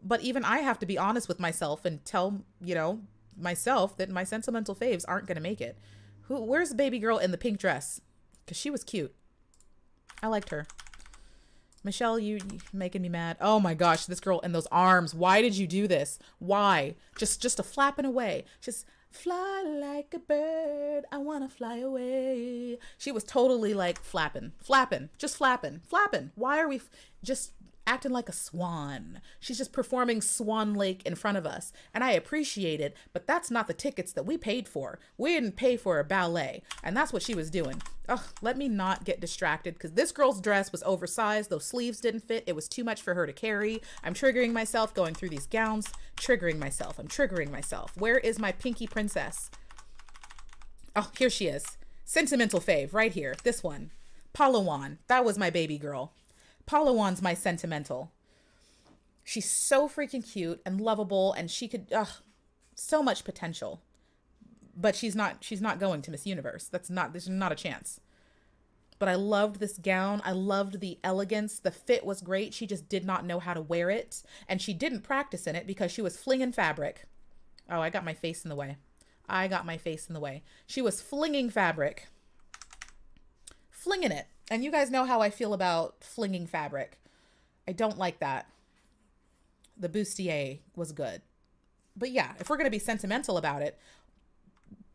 But even I have to be honest with myself and tell, myself that my sentimental faves aren't going to make it. Where's the baby girl in the pink dress? Because she was cute. I liked her. Michelle, you making me mad. Oh my gosh, this girl and those arms. Why did you do this? Why? Just a flapping away. Just fly like a bird. I want to fly away. She was totally like flapping. Why are we just acting like a swan? She's just performing Swan Lake in front of us. And I appreciate it, but that's not the tickets that we paid for. We didn't pay for a ballet. And that's what she was doing. Oh, let me not get distracted, because this girl's dress was oversized. Those sleeves didn't fit. It was too much for her to carry. I'm triggering myself going through these gowns. I'm triggering myself. Where is my Pinky princess? Oh, here she is. Sentimental fave right here. This one. Palawan. That was my baby girl. Palawan's my sentimental. She's so freaking cute and lovable, and she could, so much potential. But she's not going to Miss Universe. There's not a chance. But I loved this gown. I loved the elegance. The fit was great. She just did not know how to wear it. And she didn't practice in it because she was flinging fabric. Oh, I got my face in the way. She was flinging fabric. Flinging it. And you guys know how I feel about flinging fabric. I don't like that. The bustier was good. But yeah, if we're going to be sentimental about it,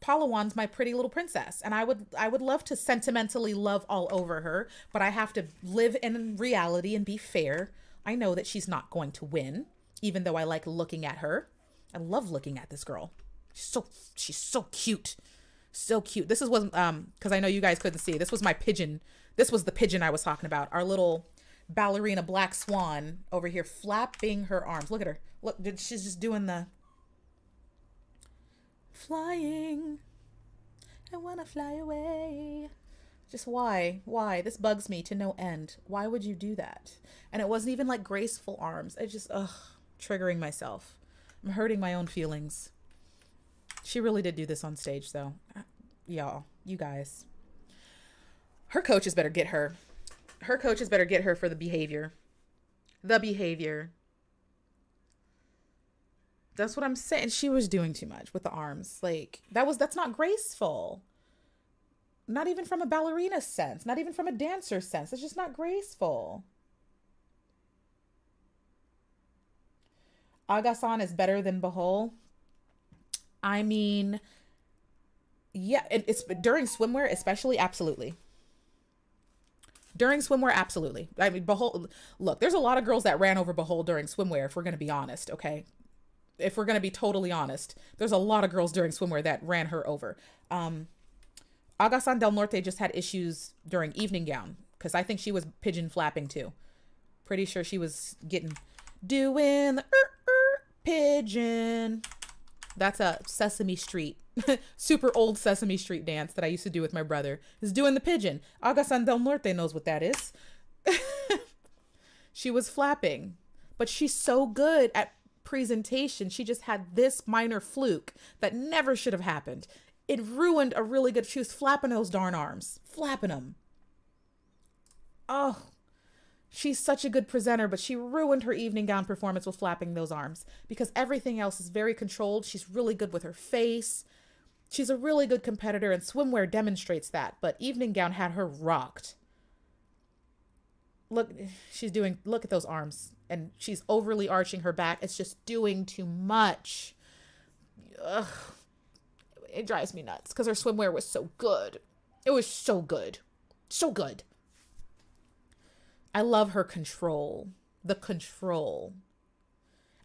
Palawan's my pretty little princess. And I would love to sentimentally love all over her, but I have to live in reality and be fair. I know that she's not going to win, even though I like looking at her. I love looking at this girl. She's so cute. So cute. This is what, because I know you guys couldn't see. This was my pigeon. This was the pigeon I was talking about. Our little ballerina black swan over here flapping her arms. Look at her. Look, she's just doing the flying. I want to fly away. Just why? This bugs me to no end. Why would you do that? And it wasn't even like graceful arms. I just, triggering myself. I'm hurting my own feelings. She really did do this on stage though. Y'all, you guys. Her coaches better get her. Her coaches better get her for the behavior. The behavior. That's what I'm saying. She was doing too much with the arms. Like, that's not graceful. Not even from a ballerina sense. Not even from a dancer sense. It's just not graceful. Agasan is better than Bohol. I mean, yeah, it's during swimwear, especially. Absolutely. During swimwear, absolutely. I mean, Bohol, look, there's a lot of girls that ran over Bohol during swimwear, if we're going to be honest, okay? If we're going to be totally honest, there's a lot of girls during swimwear that ran her over. Agasan del Norte just had issues during evening gown. because I think she was pigeon flapping too. Pretty sure she was doing the pigeon. That's a Sesame Street, super old Sesame Street dance that I used to do with my brother. Is doing the pigeon. Agasan del Norte knows what that is. She was flapping, but she's so good at presentation. She just had this minor fluke that never should have happened. It ruined a really good, she was flapping those darn arms, flapping them. Oh, she's such a good presenter, but she ruined her evening gown performance with flapping those arms because everything else is very controlled. She's really good with her face. She's a really good competitor, and swimwear demonstrates that, but evening gown had her rocked. Look, look at those arms, and she's overly arching her back. It's just doing too much. Ugh. It drives me nuts because her swimwear was so good. It was so good. So good. I love her control. The control.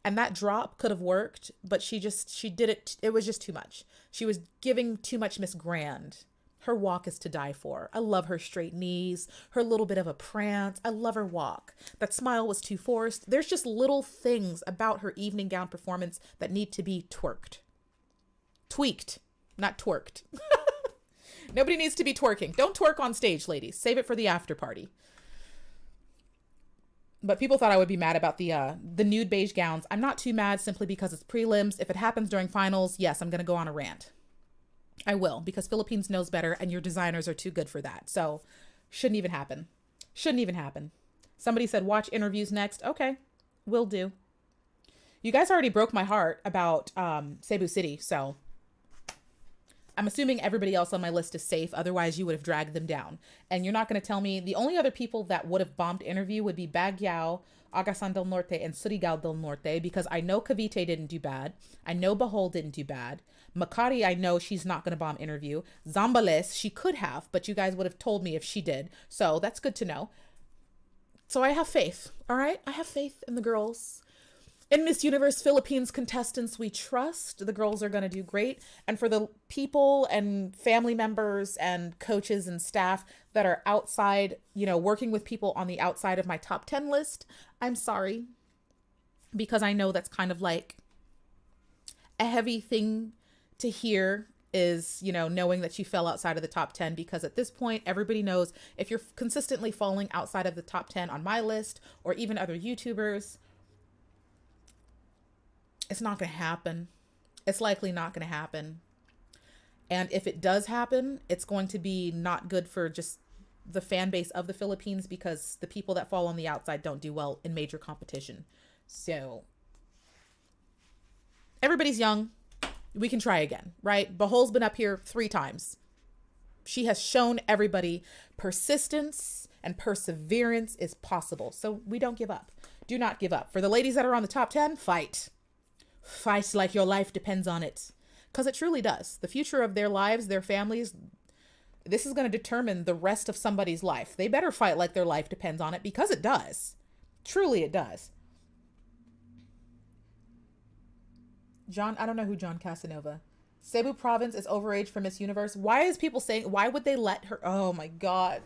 And that drop could have worked, but she did it. It was just too much. She was giving too much Miss Grand. Her walk is to die for. I love her straight knees, her little bit of a prance. I love her walk. That smile was too forced. There's just little things about her evening gown performance that need to be tweaked, not twerked. Nobody needs to be twerking. Don't twerk on stage, ladies. Save it for the after party. But people thought I would be mad about the nude beige gowns. I'm not too mad simply because it's prelims. If it happens during finals, yes, I'm going to go on a rant. I will, because Philippines knows better and your designers are too good for that. So shouldn't even happen. Shouldn't even happen. Somebody said, watch interviews next. Okay, will do. You guys already broke my heart about Cebu City, so I'm assuming everybody else on my list is safe. Otherwise, you would have dragged them down. And you're not going to tell me the only other people that would have bombed interview would be Baguio, Agasan del Norte, and Surigao del Norte, because I know Cavite didn't do bad. I know Bohol didn't do bad. Makati, I know she's not going to bomb interview. Zambales, she could have, but you guys would have told me if she did. So that's good to know. So I have faith. All right. I have faith in the girls. In Miss Universe Philippines contestants, we trust the girls are going to do great. And for the people and family members and coaches and staff that are outside, you know, working with people on the outside of my top 10 list, I'm sorry, because I know that's kind of like a heavy thing to hear is, you know, knowing that you fell outside of the top 10, because at this point, everybody knows if you're consistently falling outside of the top 10 on my list or even other YouTubers, it's not going to happen. It's likely not going to happen. And if it does happen, it's going to be not good for just the fan base of the Philippines, because the people that fall on the outside don't do well in major competition. So everybody's young. We can try again, right? Bohol's been up here 3 times. She has shown everybody persistence and perseverance is possible. So we don't give up. Do not give up. For the ladies that are on the top 10, fight. Fight like your life depends on it. Because it truly does. The future of their lives, their families, this is going to determine the rest of somebody's life. They better fight like their life depends on it, because it does. Truly it does. John, I don't know who John Casanova. Cebu Province is overage for Miss Universe. Why is people saying, why would they let her? Oh my God.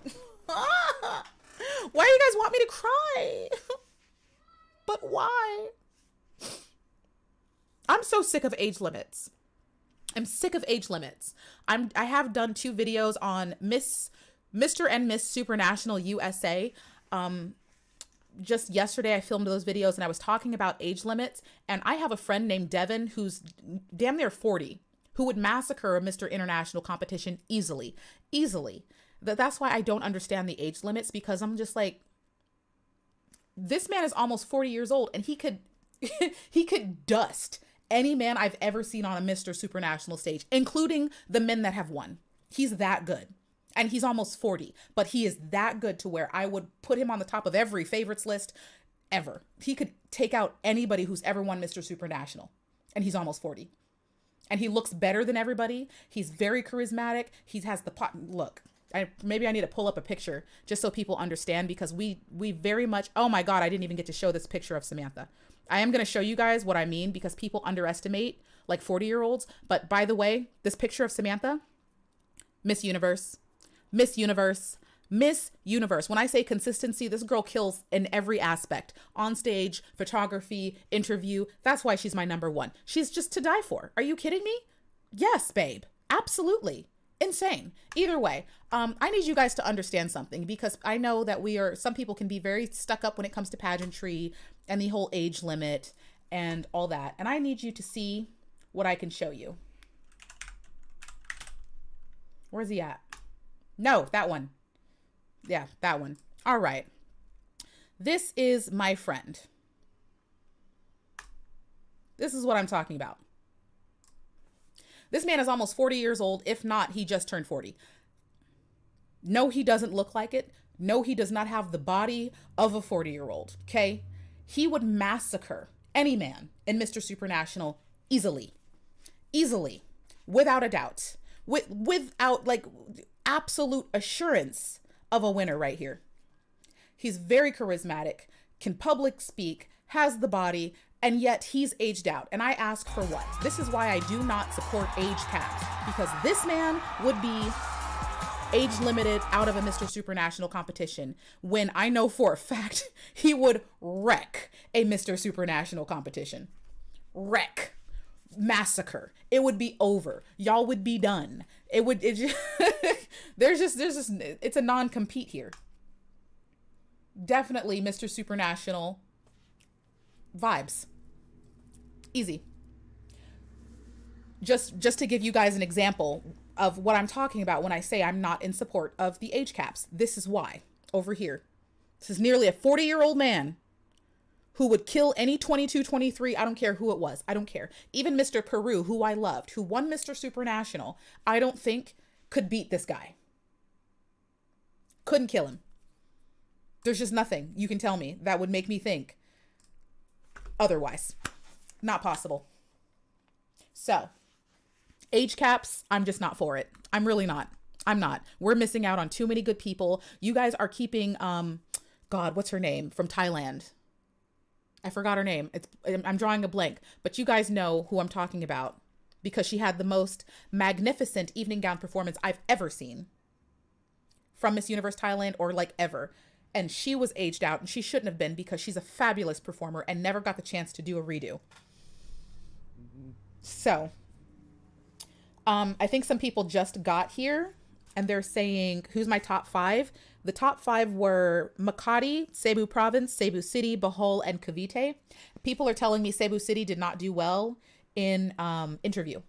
Why do you guys want me to cry? But why? I'm so sick of age limits. I'm sick of age limits. I have done 2 videos on Mr. and Miss Supranational USA. Just yesterday I filmed those videos and I was talking about age limits, and I have a friend named Devin who's damn near 40 who would massacre a Mr. International competition easily. That's why I don't understand the age limits, because I'm just like, this man is almost 40 years old and he could he could dust any man I've ever seen on a Mr. Supranational stage, including the men that have won. He's that good. And he's almost 40, but he is that good to where I would put him on the top of every favorites list ever. He could take out anybody who's ever won Mr. Supranational, and he's almost 40. And he looks better than everybody. He's very charismatic. He has the pot. Look, maybe I need to pull up a picture just so people understand, because we very much, oh my God, I didn't even get to show this picture of Samantha. I am going to show you guys what I mean, because people underestimate like 40-year-olds. But by the way, this picture of Samantha, Miss Universe, Miss Universe. When I say consistency, this girl kills in every aspect. On stage, photography, interview. That's why she's my number one. She's just to die for. Are you kidding me? Yes, babe. Absolutely. Insane. Either way, I need you guys to understand something, because I know that some people can be very stuck up when it comes to pageantry and the whole age limit and all that. And I need you to see what I can show you. Where's he at? No, that one. Yeah, that one. All right. This is my friend. This is what I'm talking about. This man is almost 40 years old. If not, he just turned 40. No, he doesn't look like it. No, he does not have the body of a 40-year-old. Okay. He would massacre any man in Mr. Supernational easily, without a doubt, without like absolute assurance of a winner right here. He's very charismatic, can public speak, has the body, and yet he's aged out. And I ask for what? This is why I do not support age caps, because this man would be age limited out of a Mr. Supernational competition when I know for a fact he would wreck a Mr. Supernational competition. Wreck. Massacre. It would be over. Y'all would be done. There's just it's a non-compete here. Definitely Mr. Supernational vibes. Easy. Just to give you guys an example of what I'm talking about when I say I'm not in support of the age caps. This is why. Over here. This is nearly a 40-year-old man who would kill any 22, 23, I don't care who it was. I don't care. Even Mr. Peru, who I loved, who won Mr. Supernational, I don't think could beat this guy. Couldn't kill him. There's just nothing you can tell me that would make me think otherwise. Not possible. So, age caps, I'm just not for it. I'm really not. I'm not. We're missing out on too many good people. You guys are keeping, God, what's her name? From Thailand. I forgot her name. I'm drawing a blank, but you guys know who I'm talking about, because she had the most magnificent evening gown performance I've ever seen from Miss Universe Thailand, or like ever. And she was aged out, and she shouldn't have been, because she's a fabulous performer and never got the chance to do a redo. So, I think some people just got here and they're saying, who's my top five? The top five were Makati, Cebu Province, Cebu City, Bohol, and Cavite. People are telling me Cebu City did not do well in interview,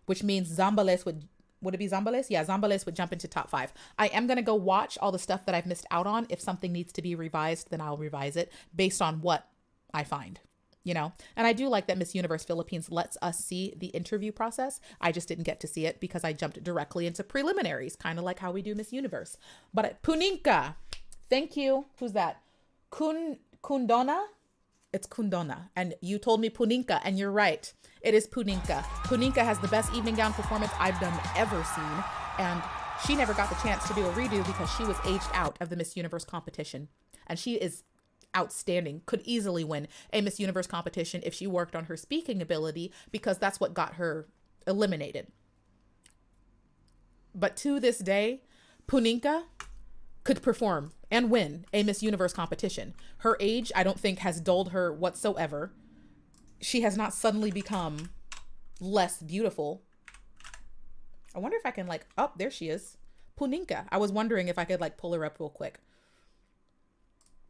which means Zambales would it be Zambales? Yeah, Zambales would jump into top five. I am going to go watch all the stuff that I've missed out on. If something needs to be revised, then I'll revise it based on what I find. You know, and I do like that Miss Universe Philippines lets us see the interview process. I just didn't get to see it because I jumped directly into preliminaries, kind of like how we do Miss Universe. But at Puninka, thank you. Who's that? Kundona? It's Kundona. And you told me Puninka, and you're right. It is Puninka. Puninka has the best evening gown performance I've ever seen. And she never got the chance to do a redo because she was aged out of the Miss Universe competition. And she is outstanding, could easily win a Miss Universe competition if she worked on her speaking ability, because that's what got her eliminated. But to this day, Puninka could perform and win a Miss Universe competition. Her age, I don't think, has dulled her whatsoever. She has not suddenly become less beautiful. I wonder if I can oh, there she is. Puninka. I was wondering if I could pull her up real quick.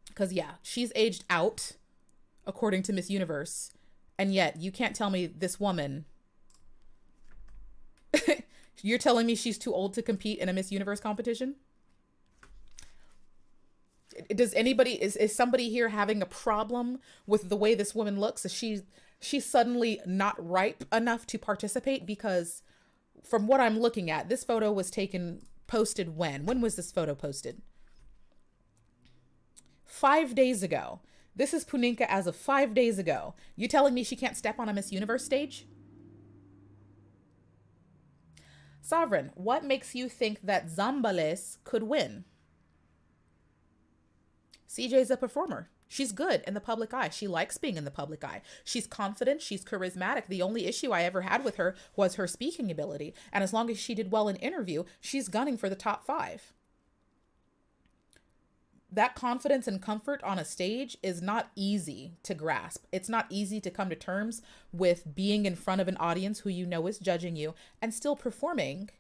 Because, yeah, she's aged out, according to Miss Universe. And yet, you can't tell me this woman... You're telling me she's too old to compete in a Miss Universe competition? Does anybody... Is somebody here having a problem with the way this woman looks? Is she's suddenly not ripe enough to participate? Because from what I'm looking at, this photo was posted when? When was this photo posted? 5 days ago. This is Puninka as of 5 days ago. You telling me she can't step on a Miss Universe stage? Sovereign, what makes you think that Zambales could win? CJ's a performer. She's good in the public eye. She likes being in the public eye. She's confident. She's charismatic. The only issue I ever had with her was her speaking ability. And as long as she did well in interview, she's gunning for the top five. that confidence and comfort on a stage is not easy to grasp. It's not easy to come to terms with being in front of an audience who you know is judging you and still performing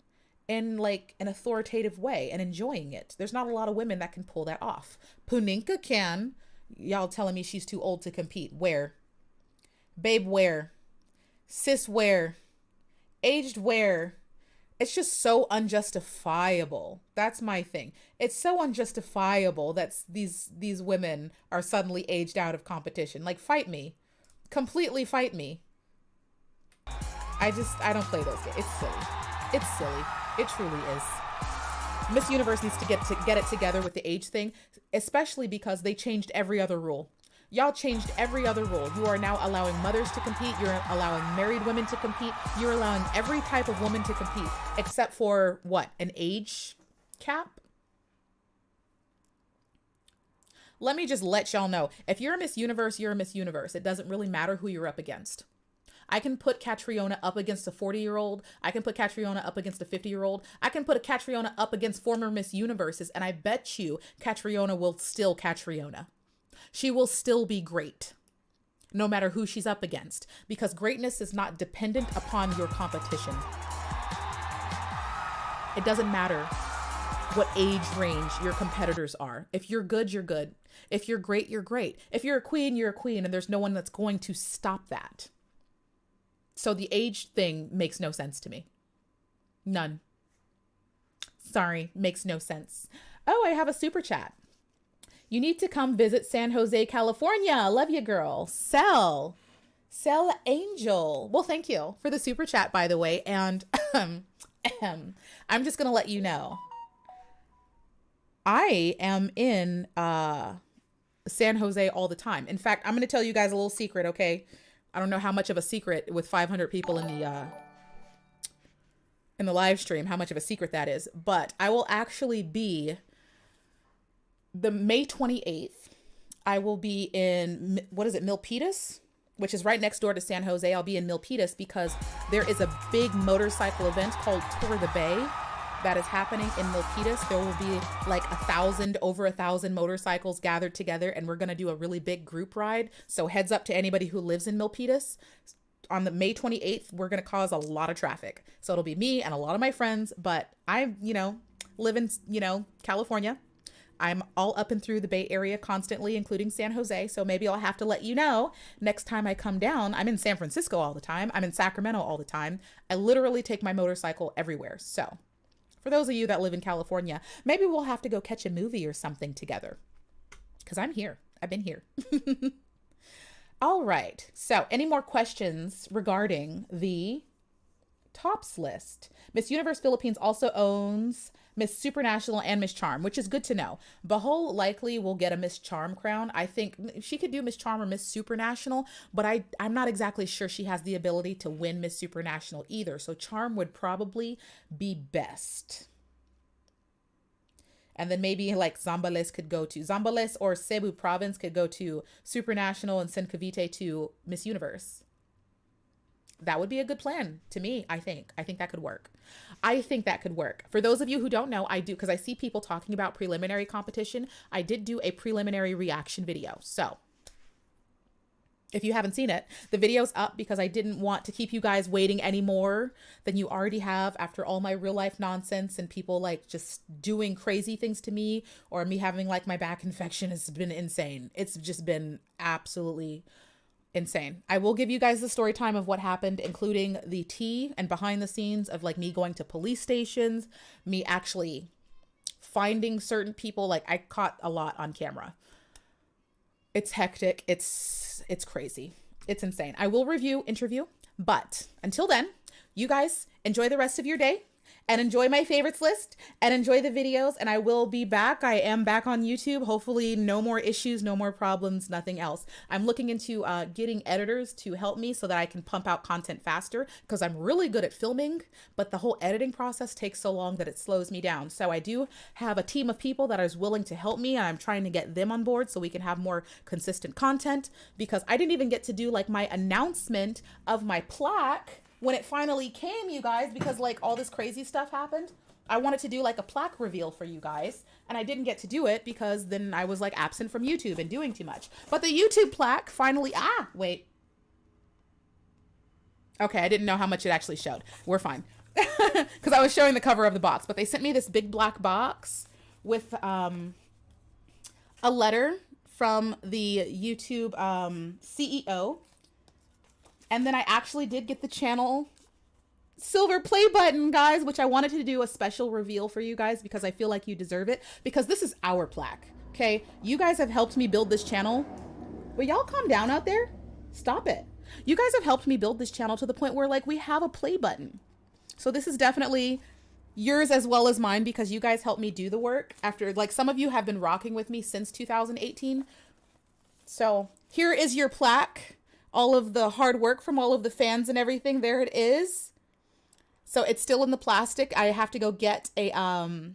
in like an authoritative way and enjoying it. There's not a lot of women that can pull that off. Puninka can. Y'all telling me she's too old to compete. Where? Babe, where? Sis, where? Aged, where? It's just so unjustifiable. That's my thing. It's so unjustifiable that these women are suddenly aged out of competition. Like, fight me. Completely fight me. I don't play those games. It's silly. It's silly. It truly is. Miss Universe needs to get it together with the age thing, especially because they changed every other rule. Y'all changed every other rule. You are now allowing mothers to compete. You're allowing married women to compete. You're allowing every type of woman to compete, except for what? An age cap? Let me just let y'all know. If you're a Miss Universe, you're a Miss Universe. It doesn't really matter who you're up against. I can put Catriona up against a 40-year-old. I can put Catriona up against a 50-year-old. I can put a Catriona up against former Miss Universes, and I bet you Catriona will still Catriona. She will still be great, no matter who she's up against, because greatness is not dependent upon your competition. It doesn't matter what age range your competitors are. If you're good, you're good. If you're great, you're great. If you're a queen, you're a queen, and there's no one that's going to stop that. So the age thing makes no sense to me. None. Sorry, makes no sense. Oh, I have a super chat. You need to come visit San Jose, California. Love you, girl. Sell Angel. Well, thank you for the super chat, by the way. And I'm just going to let you know. I am in San Jose all the time. In fact, I'm going to tell you guys a little secret, okay? I don't know how much of a secret with 500 people in the live stream, how much of a secret that is. But I will actually be... The May 28th, I will be in, Milpitas, which is right next door to San Jose. I'll be in Milpitas because there is a big motorcycle event called Tour the Bay that is happening in Milpitas. There will be like over 1,000 motorcycles gathered together, and we're going to do a really big group ride. So heads up to anybody who lives in Milpitas. On the May 28th, we're going to cause a lot of traffic. So it'll be me and a lot of my friends, but I, live in, California. I'm all up and through the Bay Area constantly, including San Jose. So maybe I'll have to let you know next time I come down. I'm in San Francisco all the time. I'm in Sacramento all the time. I literally take my motorcycle everywhere. So for those of you that live in California, maybe we'll have to go catch a movie or something together. Because I'm here. I've been here. All right. So any more questions regarding the tops list? Miss Universe Philippines also owns Miss Supernational and Miss Charm, which is good to know. Bohol likely will get a Miss Charm crown. I think she could do Miss Charm or Miss Supernational, but I'm not exactly sure she has the ability to win Miss Supernational either. So Charm would probably be best. And then maybe like Zambales or Cebu Province could go to Supernational and send Cavite to Miss Universe. That would be a good plan to me, I think. I think that could work. For those of you who don't know, I do, because I see people talking about preliminary competition. I did do a preliminary reaction video. So if you haven't seen it, the video's up because I didn't want to keep you guys waiting any more than you already have after all my real life nonsense and people like just doing crazy things to me, or me having like my back infection has been insane. It's just been absolutely insane. I will give you guys the story time of what happened, including the tea and behind the scenes of like me going to police stations, me actually finding certain people. Like I caught a lot on camera. It's hectic. It's crazy. It's insane. I will interview, but until then, you guys enjoy the rest of your day and enjoy my favorites list and enjoy the videos. And I will be back. I am back on YouTube. Hopefully no more issues, no more problems, nothing else. I'm looking into getting editors to help me so that I can pump out content faster, because I'm really good at filming, but the whole editing process takes so long that it slows me down. So I do have a team of people that is willing to help me, and I'm trying to get them on board so we can have more consistent content, because I didn't even get to do like my announcement of my plaque when it finally came, you guys, because like all this crazy stuff happened. I wanted to do like a plaque reveal for you guys, and I didn't get to do it because then I was like absent from YouTube and doing too much. But the YouTube plaque finally, wait. Okay, I didn't know how much it actually showed. We're fine. Because I was showing the cover of the box, but they sent me this big black box with a letter from the YouTube CEO. And then I actually did get the channel silver play button, guys, which I wanted to do a special reveal for you guys because I feel like you deserve it, because this is our plaque. Okay, you guys have helped me build this channel. Will y'all calm down out there? Stop it. You guys have helped me build this channel to the point where like we have a play button. So this is definitely yours as well as mine, because you guys helped me do the work after, like, some of you have been rocking with me since 2018. So here is your plaque, all of the hard work from all of the fans and everything. There it is. So it's still in the plastic. I have to go get a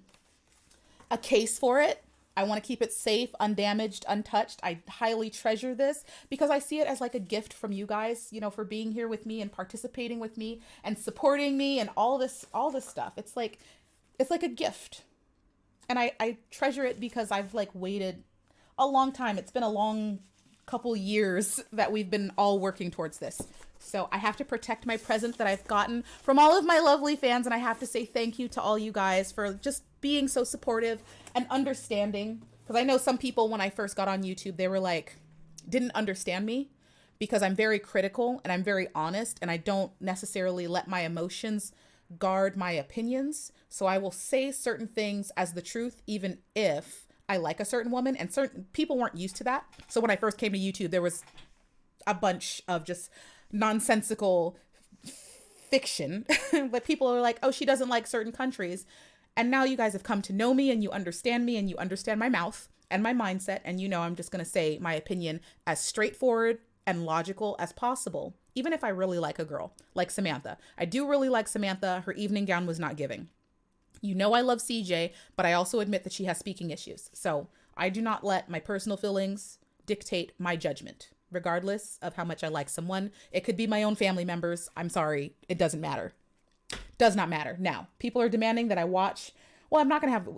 case for it. I want to keep it safe, undamaged, untouched. I highly treasure this because I see it as like a gift from you guys, you know, for being here with me and participating with me and supporting me and all this stuff. It's like a gift. And I treasure it because I've like waited a long time. It's been a long couple years that we've been all working towards this. So I have to protect my present that I've gotten from all of my lovely fans. And I have to say thank you to all you guys for just being so supportive and understanding. Because I know some people, when I first got on YouTube, they were like, didn't understand me because I'm very critical and I'm very honest and I don't necessarily let my emotions guard my opinions. So I will say certain things as the truth, even if I like a certain woman, and certain people weren't used to that. So when I first came to YouTube, there was a bunch of just nonsensical fiction but people are like, oh, she doesn't like certain countries. And now you guys have come to know me and you understand my mouth and my mindset. And you know, I'm just going to say my opinion as straightforward and logical as possible. Even if I really like a girl like Samantha, I do really like Samantha. Her evening gown was not giving. You know, I love CJ, but I also admit that she has speaking issues. So I do not let my personal feelings dictate my judgment, regardless of how much I like someone. It could be my own family members. I'm sorry. It doesn't matter. Does not matter. Now, people are demanding that I watch. Well,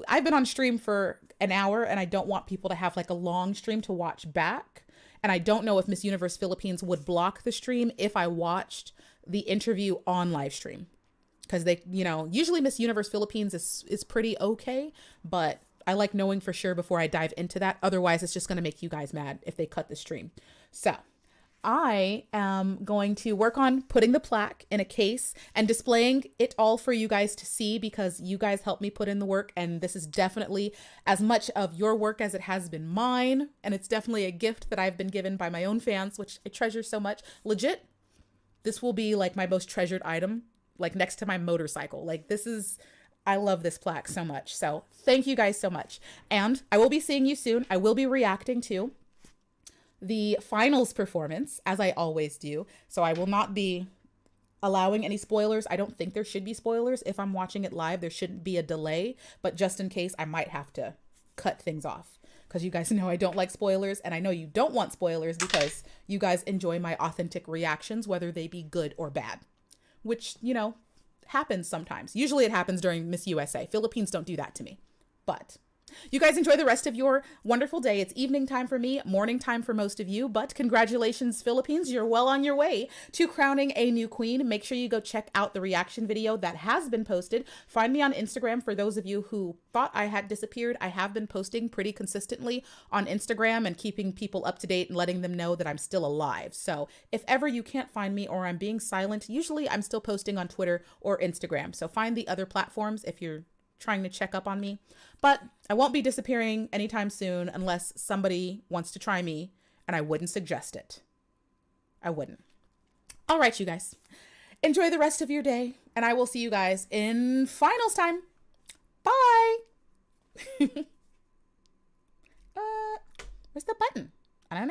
I've been on stream for an hour and I don't want people to have like a long stream to watch back. And I don't know if Miss Universe Philippines would block the stream if I watched the interview on live stream. Because they, you know, usually Miss Universe Philippines is pretty okay, but I like knowing for sure before I dive into that. Otherwise, it's just going to make you guys mad if they cut the stream. So I am going to work on putting the plaque in a case and displaying it all for you guys to see, because you guys helped me put in the work. And this is definitely as much of your work as it has been mine. And it's definitely a gift that I've been given by my own fans, which I treasure so much. Legit, this will be like my most treasured item, like next to my motorcycle. Like I love this plaque so much. So thank you guys so much. And I will be seeing you soon. I will be reacting to the finals performance, as I always do. So I will not be allowing any spoilers. I don't think there should be spoilers. If I'm watching it live, there shouldn't be a delay, but just in case, I might have to cut things off, because you guys know I don't like spoilers, and I know you don't want spoilers because you guys enjoy my authentic reactions, whether they be good or bad, which, you know, happens sometimes. Usually it happens during Miss USA. Philippines don't do that to me, but you guys enjoy the rest of your wonderful day. It's evening time for me, morning time for most of you, but congratulations, Philippines. You're well on your way to crowning a new queen. Make sure you go check out the reaction video that has been posted. Find me on Instagram for those of you who thought I had disappeared. I have been posting pretty consistently on Instagram and keeping people up to date and letting them know that I'm still alive. So if ever you can't find me or I'm being silent, usually I'm still posting on Twitter or Instagram. So find the other platforms if you're trying to check up on me, but I won't be disappearing anytime soon unless somebody wants to try me, and I wouldn't suggest it. I wouldn't. All right, you guys, enjoy the rest of your day, and I will see you guys in finals time. Bye. Where's the button?